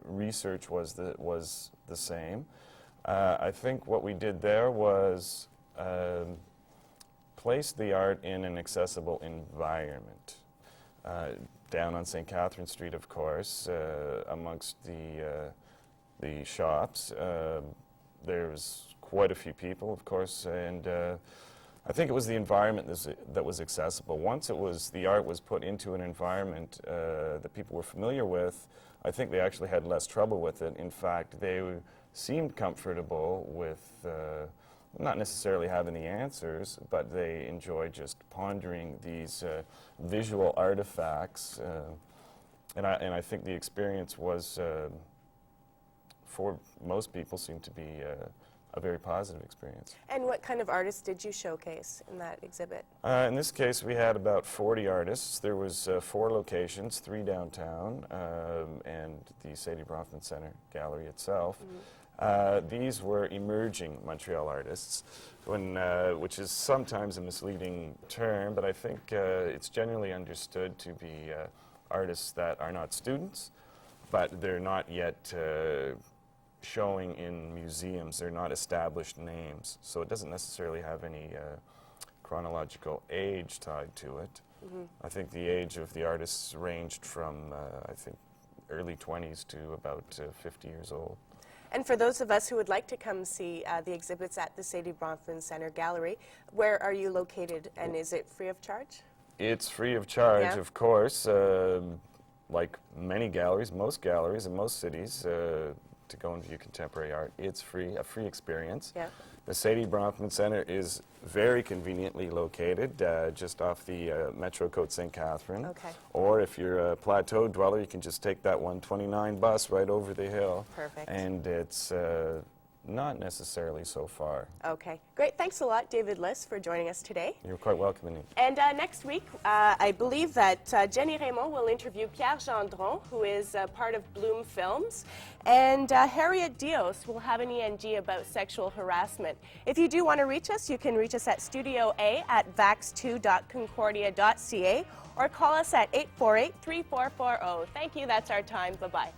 research was the same. I think what we did there was place the art in an accessible environment. Down on St. Catherine Street, of course, amongst the shops, there's quite a few people, of course, and I think it was the environment that was accessible. Once the art was put into an environment that people were familiar with, I think they actually had less trouble with it. In fact, they seemed comfortable with not necessarily having the answers, but they enjoyed just pondering these visual artifacts. And I think the experience was, for most people, seemed to be a very positive experience. And what kind of artists did you showcase in that exhibit? In this case, we had about 40 artists. There was 4 locations, 3 downtown, and the Sadie Bronfman Center gallery itself. These were emerging Montreal artists, which is sometimes a misleading term, but I think it's generally understood to be artists that are not students, but they're not yet showing in museums. They're not established names, so it doesn't necessarily have any chronological age tied to it. I think the age of the artists ranged from, I think, early 20s to about 50 years old. And for those of us who would like to come see the exhibits at the Sadie Bronfman Center Gallery, where are you located, and is it free of charge? It's free of charge, of course. Like many galleries, most galleries in most cities, to go and view contemporary art, it's free, a free experience. Yeah. The Sadie Bronfman Center is very conveniently located just off the Metro Côte St. Catherine. Okay. Or if you're a plateau dweller, you can just take that 129 bus right over the hill. Perfect. And it's not necessarily so far. Okay, great. Thanks a lot, David Liss, for joining us today. You're quite welcome, Annie. And next week, I believe that Jenny Raymond will interview Pierre Gendron, who is part of Bloom Films, and Harriet Dios will have an ENG about sexual harassment. If you do want to reach us, you can reach us at Studio A at vax2.concordia.ca or call us at 848-3440. Thank you. That's our time. Bye-bye.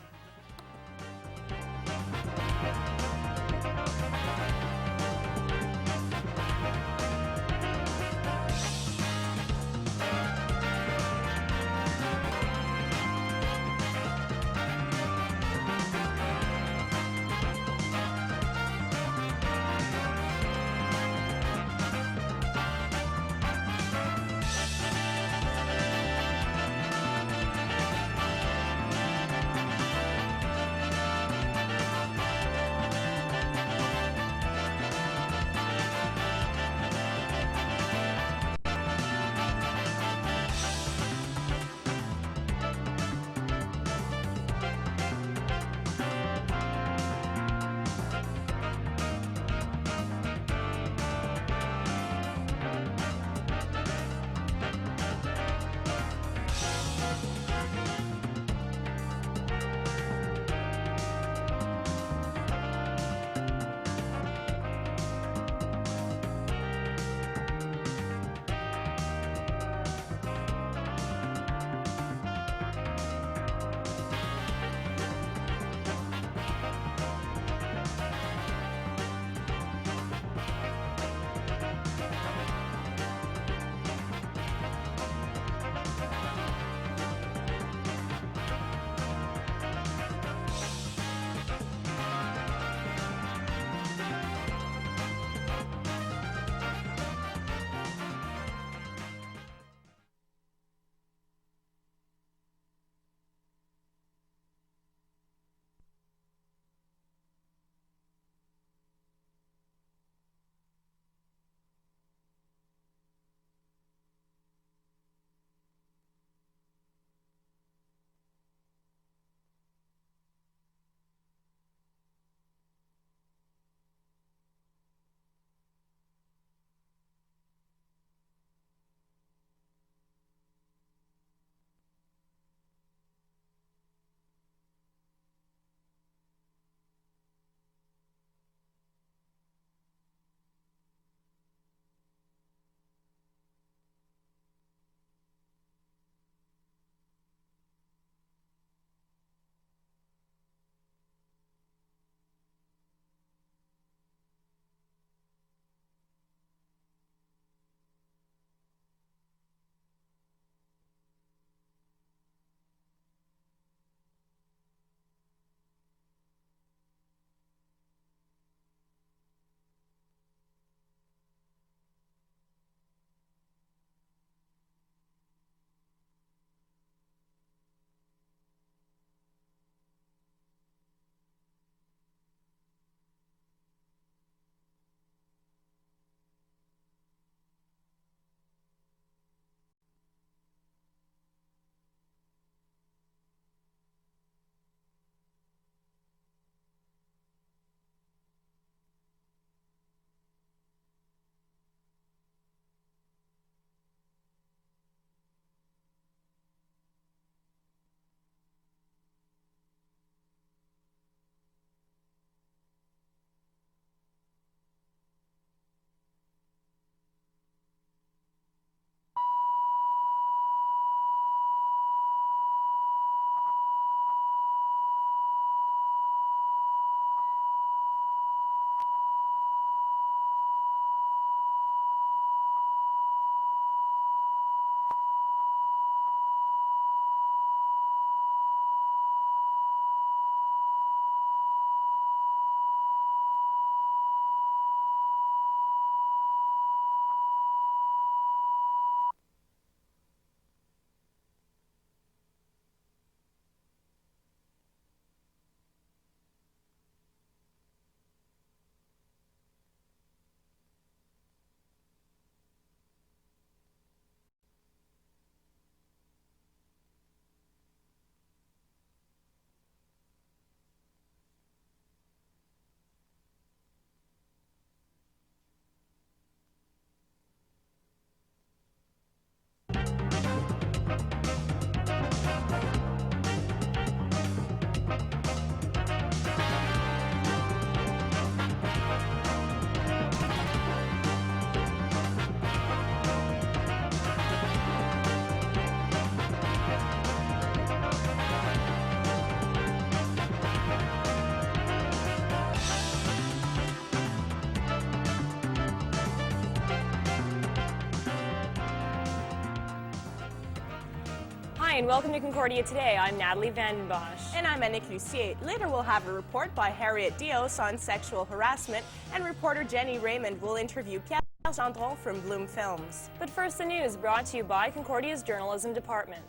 Hi, and welcome to Concordia Today. I'm Natalie Vandenbosch. And I'm Annick Lucier. Later we'll have a report by Harriet Dios on sexual harassment, and reporter Jenny Raymond will interview Pierre Gendron from Bloom Films. But first, the news brought to you by Concordia's Journalism Department.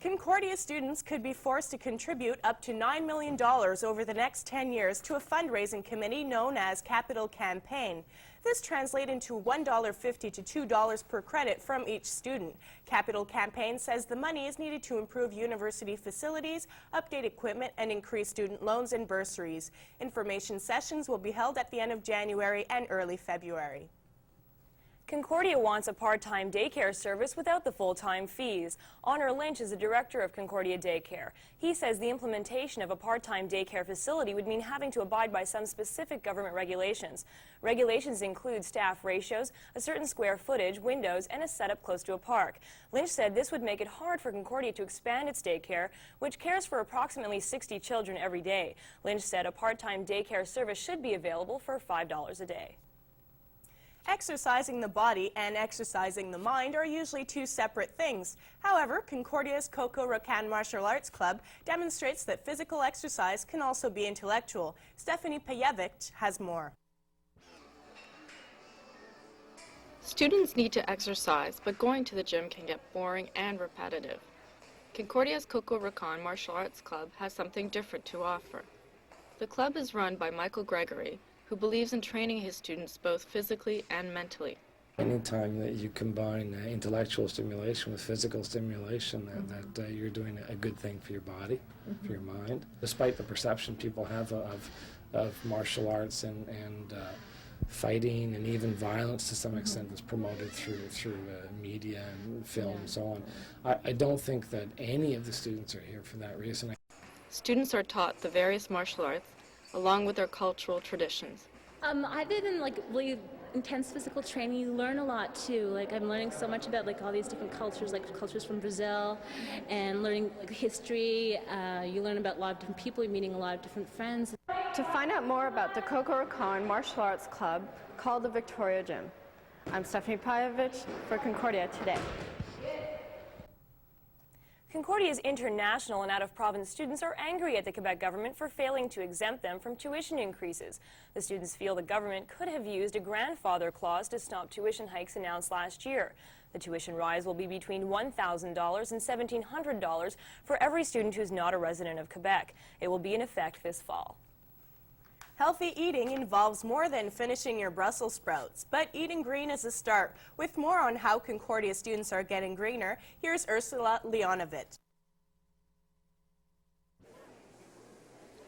Concordia students could be forced to contribute up to $9 million over the next 10 years to a fundraising committee known as Capital Campaign. This translates into $1.50 to $2 per credit from each student. Capital Campaign says the money is needed to improve university facilities, update equipment, and increase student loans and bursaries. Information sessions will be held at the end of January and early February. Concordia wants a part-time daycare service without the full-time fees. Honor Lynch is the director of Concordia Daycare. He says the implementation of a part-time daycare facility would mean having to abide by some specific government regulations. Regulations include staff ratios, a certain square footage, windows, and a setup close to a park. Lynch said this would make it hard for Concordia to expand its daycare, which cares for approximately 60 children every day. Lynch said a part-time daycare service should be available for $5 a day. Exercising the body and exercising the mind are usually two separate things. However, Concordia's Coco Rocan Martial Arts Club demonstrates that physical exercise can also be intellectual. Stephanie Payevich has more. Students need to exercise, but going to the gym can get boring and repetitive. Concordia's Coco Rocan Martial Arts Club has something different to offer. The club is run by Michael Gregory, who believes in training his students both physically and mentally. Anytime that you combine intellectual stimulation with physical stimulation, that you're doing a good thing for your body, for your mind. Despite the perception people have of martial arts and fighting and even violence to some extent that's promoted through media and film and so on, I don't think that any of the students are here for that reason. Students are taught the various martial arts along with their cultural traditions. Other than really intense physical training, you learn a lot too. I'm learning so much about all these different cultures, cultures from Brazil, and learning history. You learn about a lot of different people, you're meeting a lot of different friends. To find out more about the Coco Rocan Martial Arts Club, call the Victoria Gym. I'm Stephanie Payevich for Concordia Today. Concordia's international and out-of-province students are angry at the Quebec government for failing to exempt them from tuition increases. The students feel the government could have used a grandfather clause to stop tuition hikes announced last year. The tuition rise will be between $1,000 and $1,700 for every student who is not a resident of Quebec. It will be in effect this fall. Healthy eating involves more than finishing your Brussels sprouts, but eating green is a start. With more on how Concordia students are getting greener, here's Ursula Leonovich.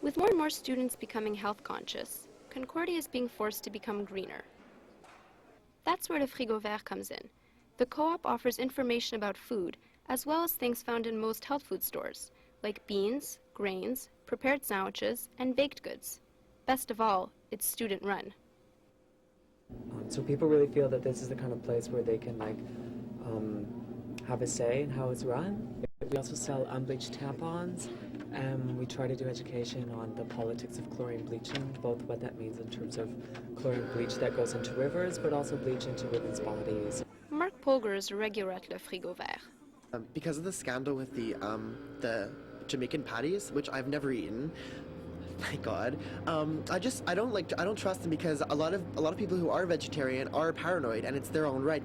With more and more students becoming health conscious, Concordia is being forced to become greener. That's where Le Frigo Vert comes in. The co-op offers information about food, as well as things found in most health food stores, like beans, grains, prepared sandwiches, and baked goods. Best of all, it's student-run. So people really feel that this is the kind of place where they can have a say in how it's run. We also sell unbleached tampons. We try to do education on the politics of chlorine bleaching, both what that means in terms of chlorine bleach that goes into rivers, but also bleach into women's bodies. Mark Polger is a regular at Le Frigo Vert. Because of the scandal with the Jamaican patties, which I've never eaten, my God, I don't trust them because a lot of people who are vegetarian are paranoid, and it's their own right.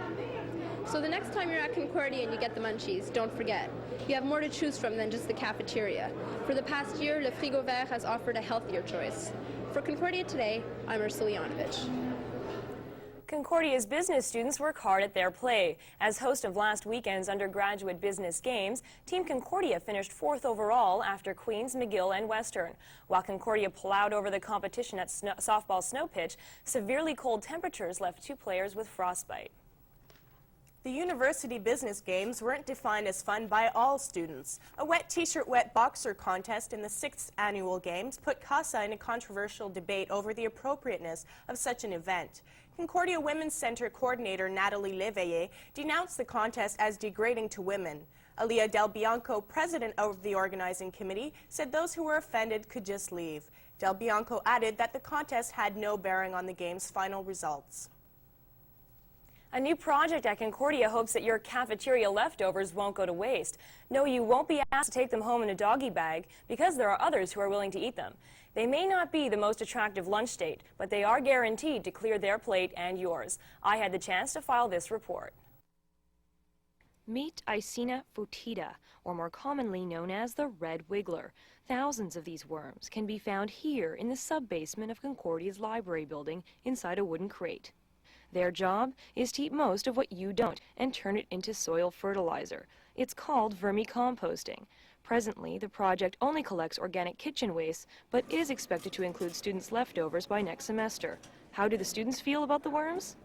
So the next time you're at Concordia and you get the munchies, don't forget, you have more to choose from than just the cafeteria. For the past year, Le Frigo Vert has offered a healthier choice. For Concordia Today, I'm Ursula Leonovich. Concordia's business students work hard at their play. As host of last weekend's undergraduate business games, Team Concordia finished 4th overall after Queens, McGill, and Western. While Concordia plowed over the competition at softball snow pitch, severely cold temperatures left 2 players with frostbite. The university business games weren't defined as fun by all students. A wet t-shirt, wet boxer contest in the 6th annual games put CASA in a controversial debate over the appropriateness of such an event. Concordia Women's Center coordinator Natalie Leveillé denounced the contest as degrading to women. Alia Del Bianco, president of the organizing committee, said those who were offended could just leave. Del Bianco added that the contest had no bearing on the game's final results. A new project at Concordia hopes that your cafeteria leftovers won't go to waste. No, you won't be asked to take them home in a doggy bag because there are others who are willing to eat them. They may not be the most attractive lunch date, but they are guaranteed to clear their plate and yours. I had the chance to file this report. Meet Icena fotida, or more commonly known as the red wiggler. Thousands of these worms can be found here in the sub-basement of Concordia's library building inside a wooden crate. Their job is to eat most of what you don't and turn it into soil fertilizer. It's called vermicomposting. Presently, the project only collects organic kitchen waste, but is expected to include students' leftovers by next semester. How do the students feel about the worms?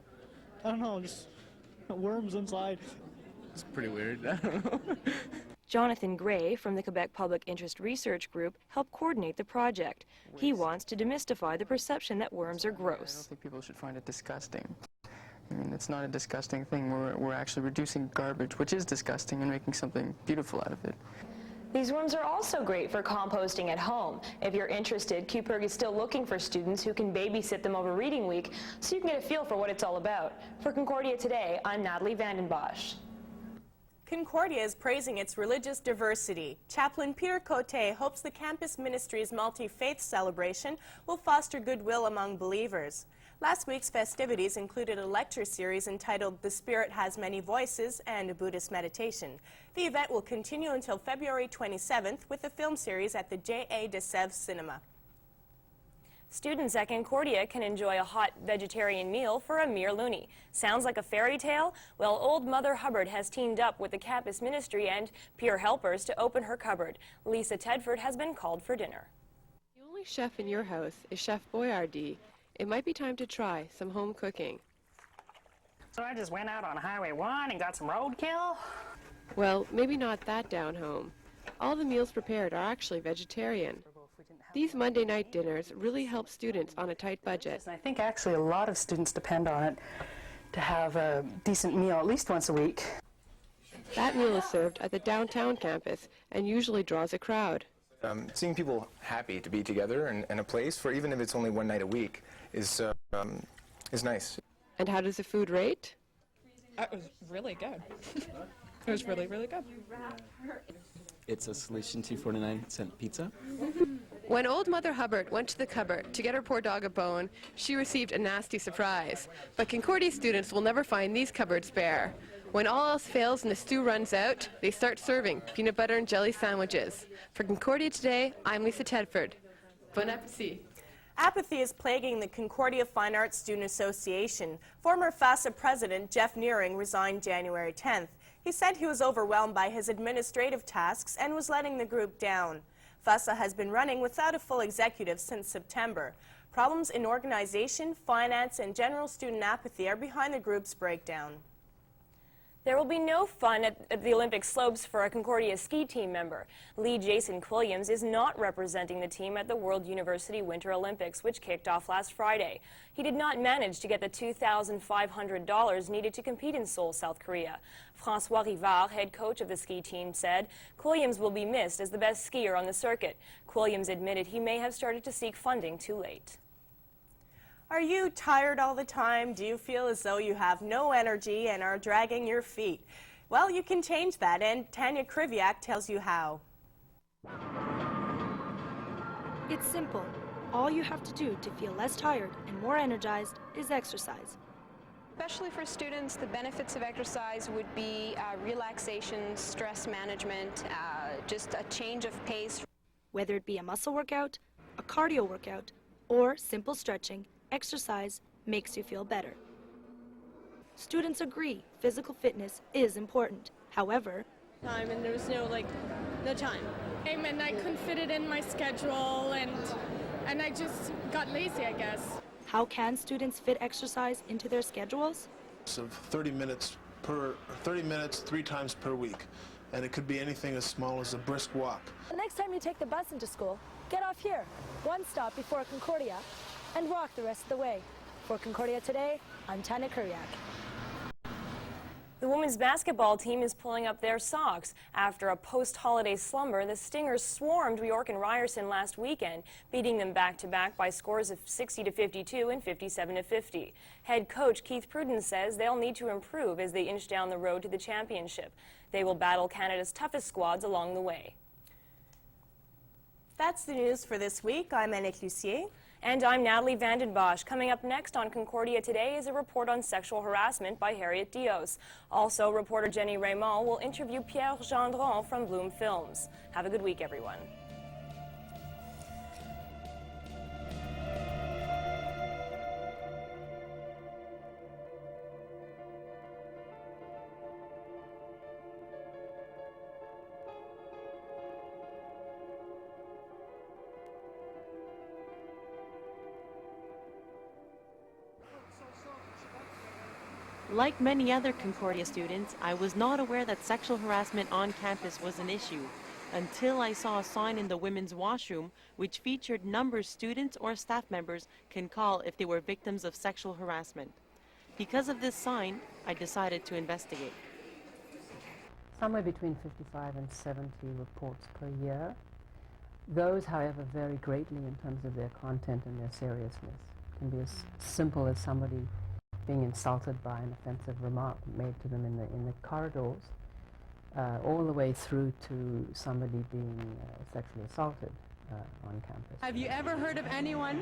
I don't know, just worms inside. It's pretty weird. I don't know. Jonathan Gray from the Quebec Public Interest Research Group helped coordinate the project. He wants to demystify the perception that worms are I don't gross. think people should find it disgusting. I mean, it's not a disgusting thing. We're actually reducing garbage, which is disgusting, and making something beautiful out of it. These worms are also great for composting at home. If you're interested, QPERG is still looking for students who can babysit them over reading week so you can get a feel for what it's all about. For Concordia Today, I'm Natalie Vandenbosch. Concordia is praising its religious diversity. Chaplain Peter Cote hopes the campus ministry's multi-faith celebration will foster goodwill among believers. Last week's festivities included a lecture series entitled The Spirit Has Many Voices and a Buddhist meditation. The event will continue until February 27th with a film series at the J.A. de Sèvres Cinema. Students at Concordia can enjoy a hot vegetarian meal for a mere loonie. Sounds like a fairy tale? Well, Old Mother Hubbard has teamed up with the campus ministry and peer helpers to open her cupboard. Lisa Tedford has been called for dinner. The only chef in your house is Chef Boyardee. It might be time to try some home cooking. So I just went out on Highway 1 and got some roadkill? Well, maybe not that down home. All the meals prepared are actually vegetarian. These Monday night dinners really help students on a tight budget. I think actually a lot of students depend on it to have a decent meal at least once a week. That meal is served at the downtown campus and usually draws a crowd. Seeing people happy to be together in a place, for even if it's only one night a week, is nice. And how does the food rate? It was really good. It was really, really good. It's a solution to 49-cent pizza. When Old Mother Hubbard went to the cupboard to get her poor dog a bone, she received a nasty surprise. But Concordia students will never find these cupboards bare. When all else fails and the stew runs out, they start serving peanut butter and jelly sandwiches. For Concordia Today, I'm Lisa Tedford. Bon appétit. Apathy is plaguing the Concordia Fine Arts Student Association. Former FASA president Jeff Nearing resigned January 10th. He said he was overwhelmed by his administrative tasks and was letting the group down. FASA has been running without a full executive since September. Problems in organization, finance, and general student apathy are behind the group's breakdown. There will be no fun at the Olympic slopes for a Concordia ski team member. Lee Jason Quilliams is not representing the team at the World University Winter Olympics, which kicked off last Friday. He did not manage to get the $2,500 needed to compete in Seoul, South Korea. François Rivard, head coach of the ski team, said Quilliams will be missed as the best skier on the circuit. Quilliams admitted he may have started to seek funding too late. Are you tired all the time? Do you feel as though you have no energy and are dragging your feet? Well, you can change that, and Tanya Kriviak tells you how. It's simple. All you have to do to feel less tired and more energized is exercise. Especially for students, the benefits of exercise would be relaxation, stress management, just a change of pace. Whether it be a muscle workout, a cardio workout, or simple stretching, exercise makes you feel better. Students agree physical fitness is important. However, and there was no time. And I couldn't fit it in my schedule, and I just got lazy, I guess. how can students fit exercise into their schedules? So 30 minutes 3 times per week. And it could be anything as small as a brisk walk. The next time you take the bus into school, get off here, one stop before Concordia, and walk the rest of the way. For Concordia Today, I'm Tanya Kuriak. The women's basketball team is pulling up their socks. After a post-holiday slumber, the Stingers swarmed York and Ryerson last weekend, beating them back-to-back by scores of 60-52 and 57-50. Head coach Keith Pruden says they'll need to improve as they inch down the road to the championship. They will battle Canada's toughest squads along the way. That's the news for this week. I'm Annick Lucier. And I'm Natalie Vandenbosch. Coming up next on Concordia Today is a report on sexual harassment by Harriet Dios. Also, reporter Jenny Raymond will interview Pierre Gendron from Bloom Films. Have a good week, everyone. Like many other Concordia students, I was not aware that sexual harassment on campus was an issue until I saw a sign in the women's washroom which featured numbers students or staff members can call if they were victims of sexual harassment. Because of this sign, I decided to investigate. Somewhere between 55 and 70 reports per year. Those, however, vary greatly in terms of their content and their seriousness. It can be as simple as somebody being insulted by an offensive remark made to them in the corridors, all the way through to somebody being sexually assaulted on campus. Have you ever heard of anyone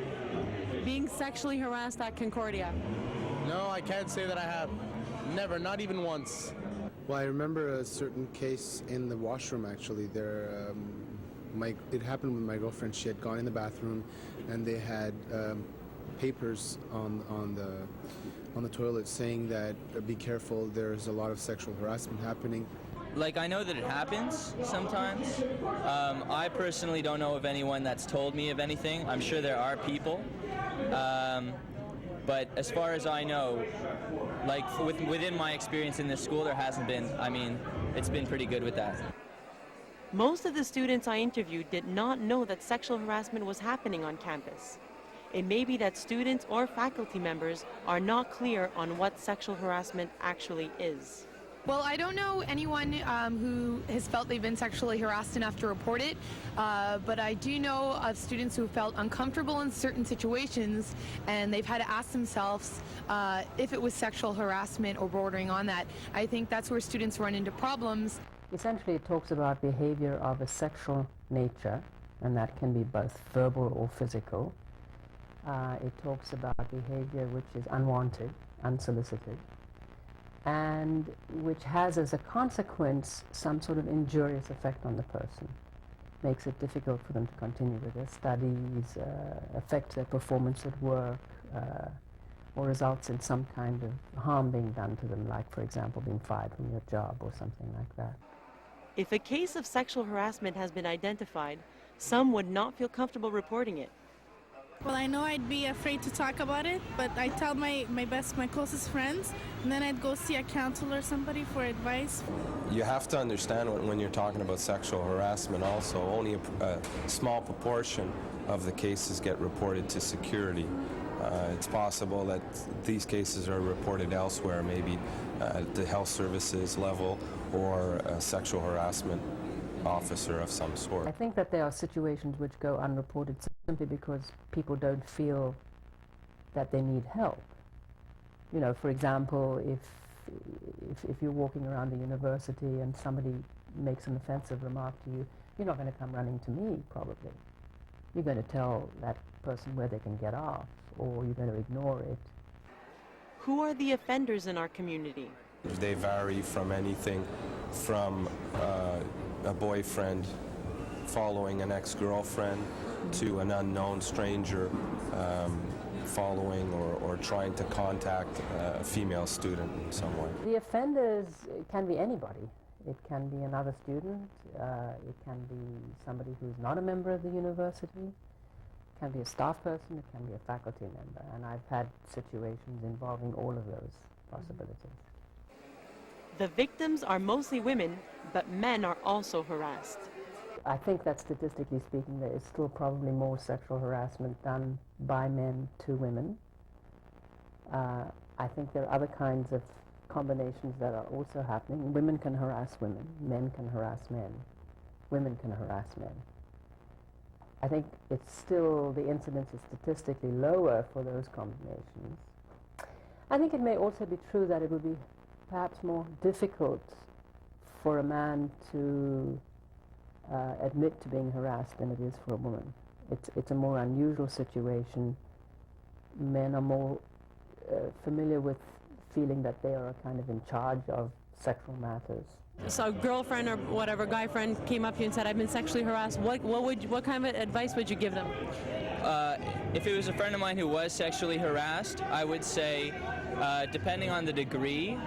being sexually harassed at Concordia? No, I can't say that I have. Never, not even once. Well, I remember a certain case in the washroom, actually. It happened with my girlfriend. She had gone in the bathroom, and they had papers on the toilet saying that be careful, there's a lot of sexual harassment happening. Like, I know that it happens sometimes. I personally don't know of anyone that's told me of anything. I'm sure there are people. But as far as I know, like within my experience in this school, there hasn't been. I mean, it's been pretty good with that. Most of the students I interviewed did not know that sexual harassment was happening on campus. It may be that students or faculty members are not clear on what sexual harassment actually is. Well, I don't know anyone who has felt they've been sexually harassed enough to report it, but I do know of students who felt uncomfortable in certain situations and they've had to ask themselves if it was sexual harassment or bordering on that. I think that's where students run into problems. Essentially, it talks about behavior of a sexual nature, and that can be both verbal or physical. It talks about behavior which is unwanted, unsolicited, and which has as a consequence some sort of injurious effect on the person. Makes it difficult for them to continue with their studies, affects their performance at work, or results in some kind of harm being done to them, like, for example, being fired from your job or something like that. If a case of sexual harassment has been identified, some would not feel comfortable reporting it. Well, I know I'd be afraid to talk about it, but I tell my closest friends, and then I'd go see a counselor or somebody for advice. You have to understand when you're talking about sexual harassment also, only a small proportion of the cases get reported to security. It's possible that these cases are reported elsewhere, maybe at the health services level or a sexual harassment officer of some sort. I think that there are situations which go unreported simply because people don't feel that they need help. You know, for example, if you're walking around the university and somebody makes an offensive remark to you, you're not going to come running to me, probably. You're going to tell that person where they can get off, or you're going to ignore it. Who are the offenders in our community? They vary from anything from a boyfriend following an ex-girlfriend to an unknown stranger following or trying to contact a female student in some way. The offenders can be anybody. It can be another student, it can be somebody who's not a member of the university, it can be a staff person, it can be a faculty member, and I've had situations involving all of those possibilities. The victims are mostly women, but men are also harassed. I think that statistically speaking, there is still probably more sexual harassment done by men to women. I think there are other kinds of combinations that are also happening. Women can harass women, men can harass men, women can harass men. I think it's still, the incidence is statistically lower for those combinations. I think it may also be true that it would be perhaps more difficult for a man to admit to being harassed than it is for a woman. It's a more unusual situation. Men are more familiar with feeling that they are kind of in charge of sexual matters. So a girlfriend or whatever, guy friend came up to you and said, I've been sexually harassed. What kind of advice would you give them? If it was a friend of mine who was sexually harassed, I would say, depending on the degree,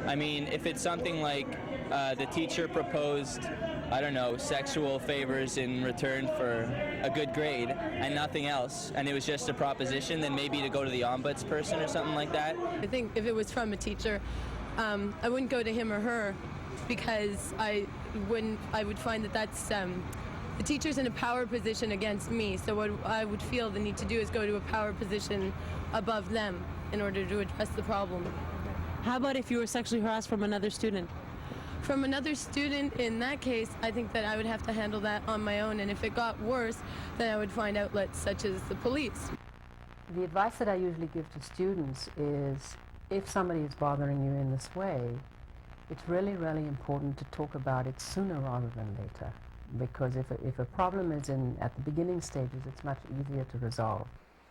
I mean, if it's something like the teacher proposed, I don't know, sexual favors in return for a good grade and nothing else, and it was just a proposition, then maybe to go to the ombudsperson or something like that. I think if it was from a teacher, I wouldn't go to him or her, because I would find that that's the teacher's in a power position against me. So what I would feel the need to do is go to a power position above them in order to address the problem. How about if you were sexually harassed from another student? From another student, in that case, I think that I would have to handle that on my own, and if it got worse, then I would find outlets such as the police. The advice that I usually give to students is, if somebody is bothering you in this way, it's really, really important to talk about it sooner rather than later. Because if a problem is at the beginning stages, it's much easier to resolve.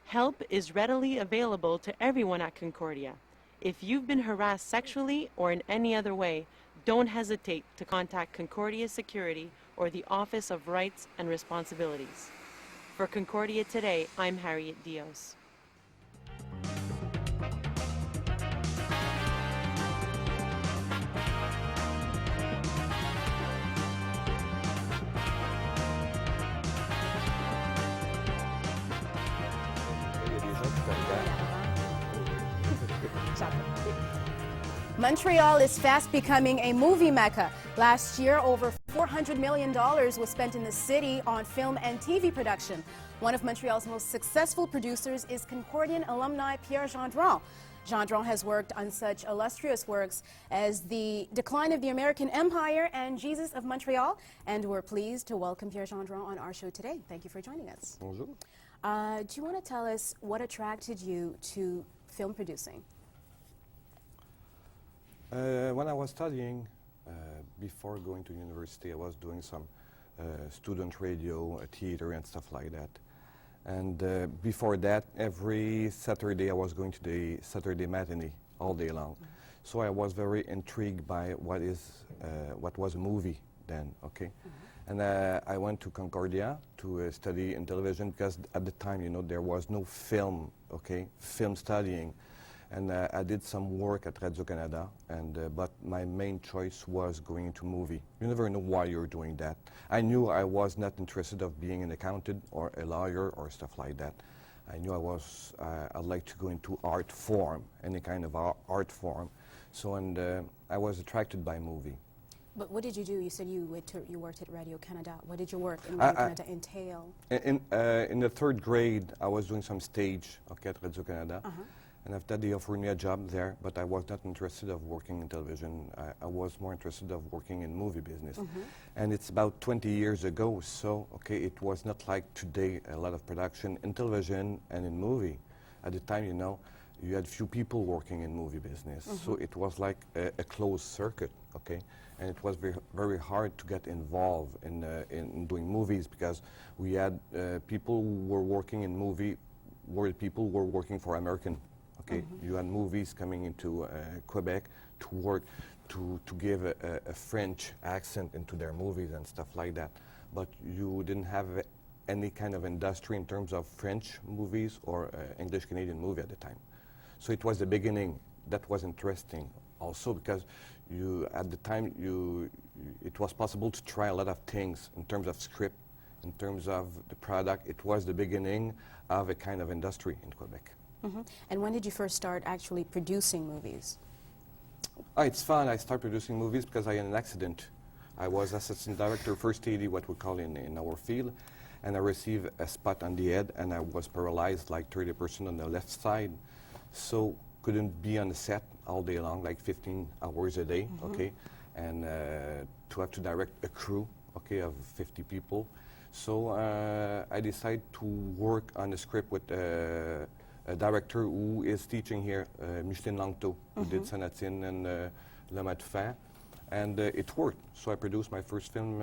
Help is readily available to everyone at Concordia. If you've been harassed sexually or in any other way, don't hesitate to contact Concordia Security or the Office of Rights and Responsibilities. For Concordia Today, I'm Harriet Dios. Montreal is fast becoming a movie mecca. Last year, over $400 million was spent in the city on film and TV production. One of Montreal's most successful producers is Concordian alumni Pierre Gendron. Gendron has worked on such illustrious works as The Decline of the American Empire and Jesus of Montreal, and we're pleased to welcome Pierre Gendron on our show today. Thank you for joining us. Bonjour. Do you want to tell us what attracted you to film producing? When I was studying, before going to university, I was doing some student radio, theater and stuff like that. And before that, every Saturday I was going to the Saturday matinee all day long. Mm-hmm. So I was very intrigued by what was a movie then, okay? Mm-hmm. And I went to Concordia to study in television because at the time, you know, there was no film, okay, film studying. And I did some work at Radio-Canada, but my main choice was going into movie. You never know why you're doing that. I knew I was not interested of being an accountant or a lawyer or stuff like that. I knew I'd like to go into art form, any kind of art form. So, I was attracted by movie. But what did you do? You said you worked at Radio-Canada. What did your work in Radio-Canada entail? In the third grade, I was doing some stage, okay, at Radio-Canada. Uh-huh. And after that, they offered me a job there, but I was not interested of working in television. I was more interested of working in movie business. Mm-hmm. And it's about 20 years ago, so, okay, it was not like today, a lot of production in television and in movie. At the time, you know, you had few people working in movie business. Mm-hmm. So it was like a closed circuit, okay? And it was very, very hard to get involved in doing movies because we had people who were working in movie where people were working for American. Okay, mm-hmm. You had movies coming into Quebec to work, to give a French accent into their movies and stuff like that. But you didn't have any kind of industry in terms of French movies or English-Canadian movie at the time. So it was the beginning. That was interesting also because at the time, it was possible to try a lot of things in terms of script, in terms of the product. It was the beginning of a kind of industry in Quebec. Mm-hmm. And when did you first start actually producing movies? It's fun. I started producing movies because I had an accident. I was assistant director, first AD, what we call in our field, and I received a spot on the head, and I was paralyzed like 30% on the left side, so couldn't be on the set all day long, like 15 hours a day, okay, and to have to direct a crew, okay, of 50 people. So I decided to work on a script with a director who is teaching here, Micheline Langto, who did Sanatine and L'Homme à tout faire, and it worked. So I produced my first film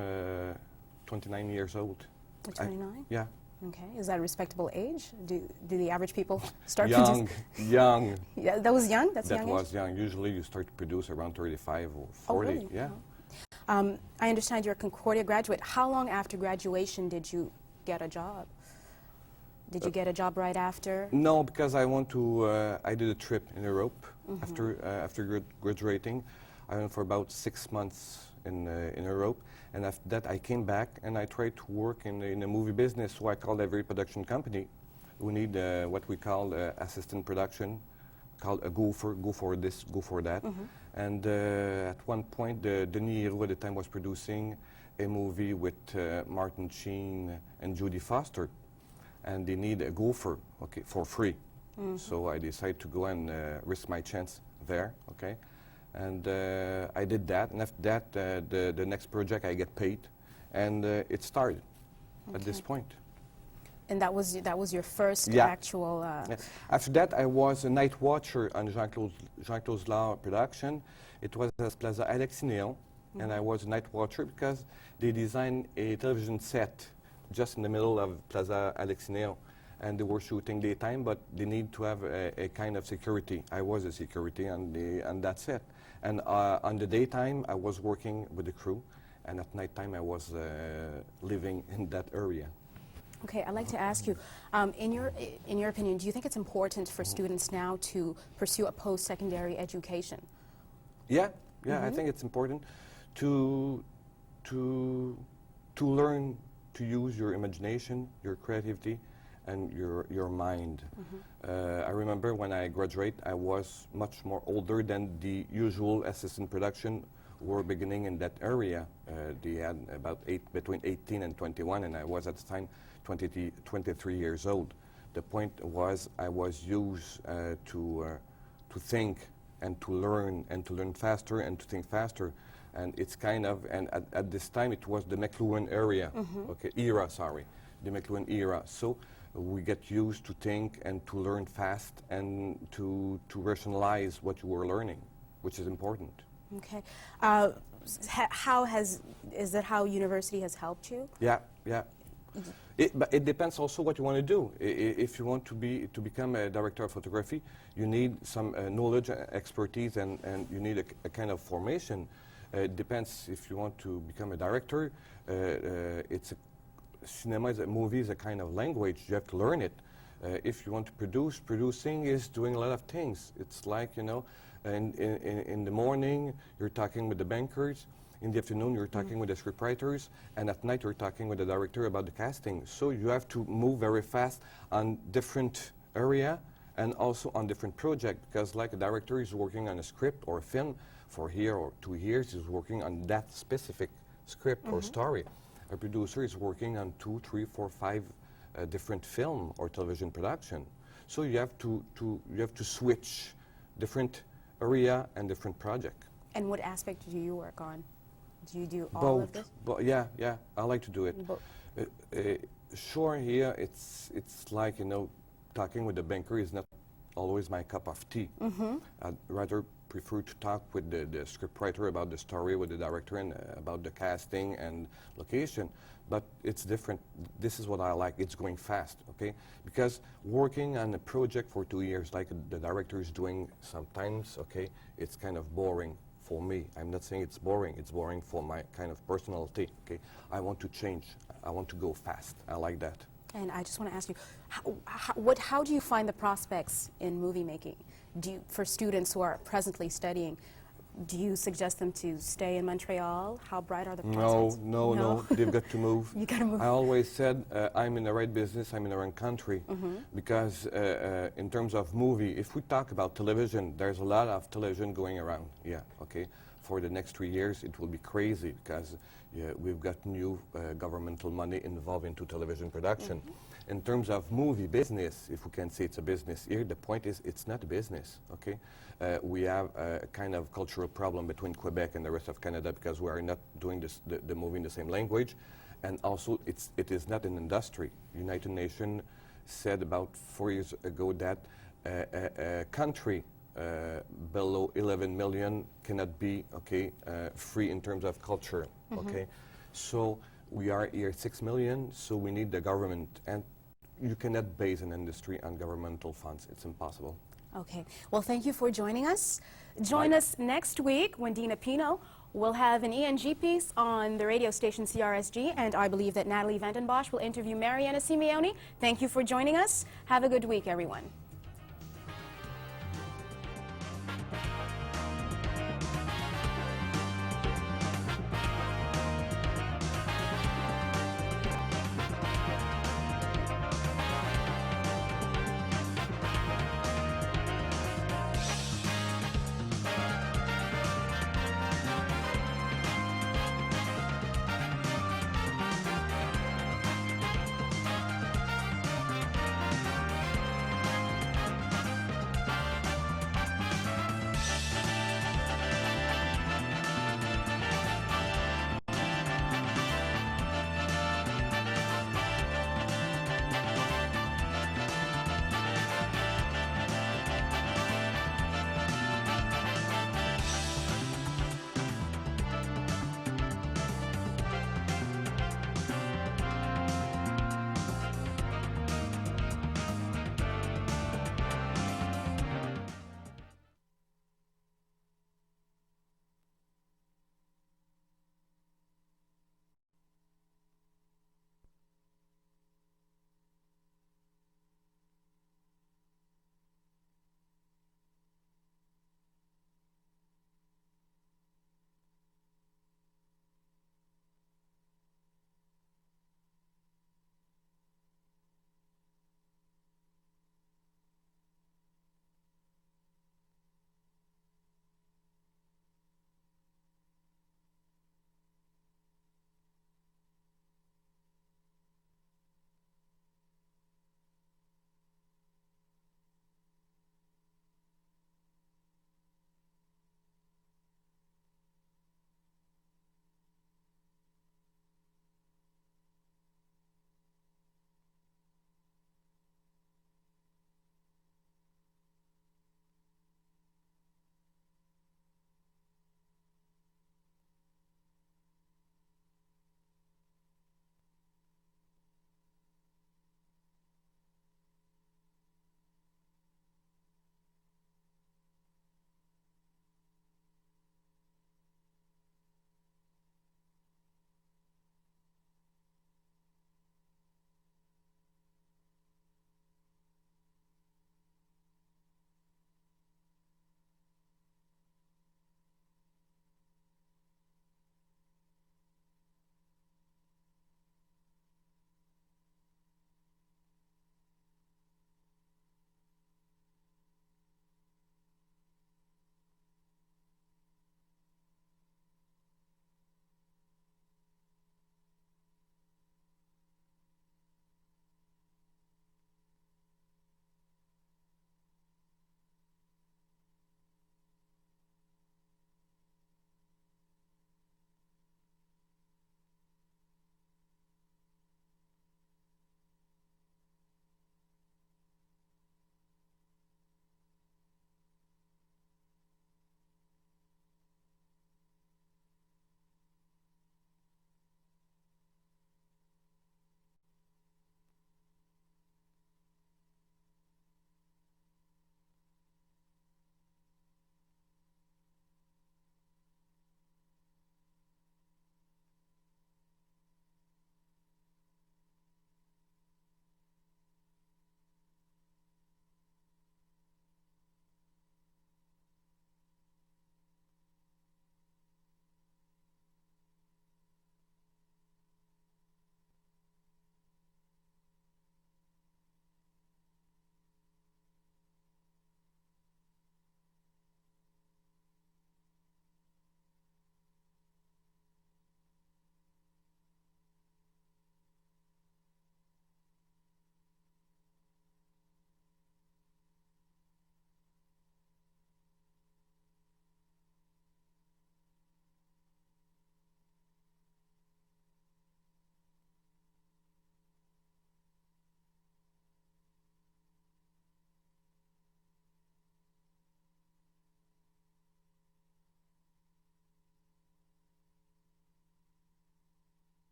29 years old. 29? Yeah. Okay. Is that a respectable age? Do the average people start young? Young. Yeah, that was young? That's that young was age? young. Usually you start to produce around 35 or 40. Oh, really? Yeah. I understand you're a Concordia graduate. How long after graduation did you get a job? Did you get a job right after? No, because I want to. I did a trip in Europe after graduating. I went for about 6 months in Europe, and after that I came back and I tried to work in the movie business. So I called every production company who need what we call assistant production, called a gopher, go for this, go for that. And at one point, Denis Hiro at the time was producing a movie with Martin Sheen and Jodie Foster, and they need a gopher, okay, for free. So I decided to go and risk my chance there, okay. And I did that, and after that, the next project I get paid, and it started at this point. And that was your first Yeah. actual. Yeah. After that, I was a night watcher on Jean-Claude Law production. It was at Plaza Alexineo, and I was a night watcher because they designed a television set just in the middle of Plaza Alexineo, and they were shooting daytime, but they need to have a kind of security. I was a security, and that's it. And on the daytime, I was working with the crew, and at nighttime, I was living in that area. Okay, I'd like to ask you, in your opinion, do you think it's important for students now to pursue a post-secondary education? Yeah, I think it's important to learn to use your imagination, your creativity, and your mind. I remember when I graduated, I was much more older than the usual assistant production were beginning in that area. They had about between 18 and 21, and I was at the time 23 years old. The point was I was used to think and to learn faster and to think faster. And it's kind of, and at this time it was the McLuhan area, era, the McLuhan era. So we get used to think and to learn fast and to rationalize what you were learning, which is important. Okay. Is that how university has helped you? Yeah. But it depends also what you want to do. If you want to become a director of photography, you need some knowledge, expertise, and you need a kind of formation. It depends if you want to become a director. Cinema is a movie is a kind of language. You have to learn it. If you want to producing is doing a lot of things. It's like, you know, in the morning you're talking with the bankers. In the afternoon, you're talking with the scriptwriters, and at night, you're talking with the director about the casting. So you have to move very fast on different area and also on different projects, because like a director is working on a script or a film for a year or 2 years, he's working on that specific script or story. A producer is working on 2, 3, 4, 5 different film or television production. So you have to switch different area and different project. And what aspect do you work on? Do you do all of this? Both. Yeah. I like to do it. Sure, here it's like, you know, talking with the banker is not always my cup of tea. I'd rather prefer to talk with the scriptwriter about the story, with the director, and about the casting and location. But it's different. This is what I like. It's going fast, okay? Because working on a project for 2 years, like the director is doing sometimes, okay, it's kind of boring. For me, I'm not saying it's boring for my kind of personality, okay? I want to change, I want to go fast, I like that. And I just want to ask you, how do you find the prospects in movie making? For students who are presently studying, do you suggest them to stay in Montreal? How bright are the prospects? No, they've got to move. You got to move. I always said I'm in the right business, I'm in the right country, because in terms of movie, if we talk about television, there's a lot of television going around, yeah, okay? for the next 3 years, it will be crazy because we've got new governmental money involved into television production. In terms of movie business, if we can say it's a business here, the point is it's not a business, okay? We have a kind of cultural problem between Quebec and the rest of Canada because we are not doing the movie in the same language. And also, it is not an industry. United Nations said about 4 years ago that a country below 11 million cannot be free in terms of culture. Okay, so we are here 6 million, so we need the government, and you cannot base an industry on governmental funds. It's impossible. Okay, well, thank you for joining us. Join us next week when Dina Pino will have an ENG piece on the radio station CRSG, and I believe that Natalie Vandenbosch will interview Mariana Simeone. Thank you for joining us. Have a good week, everyone.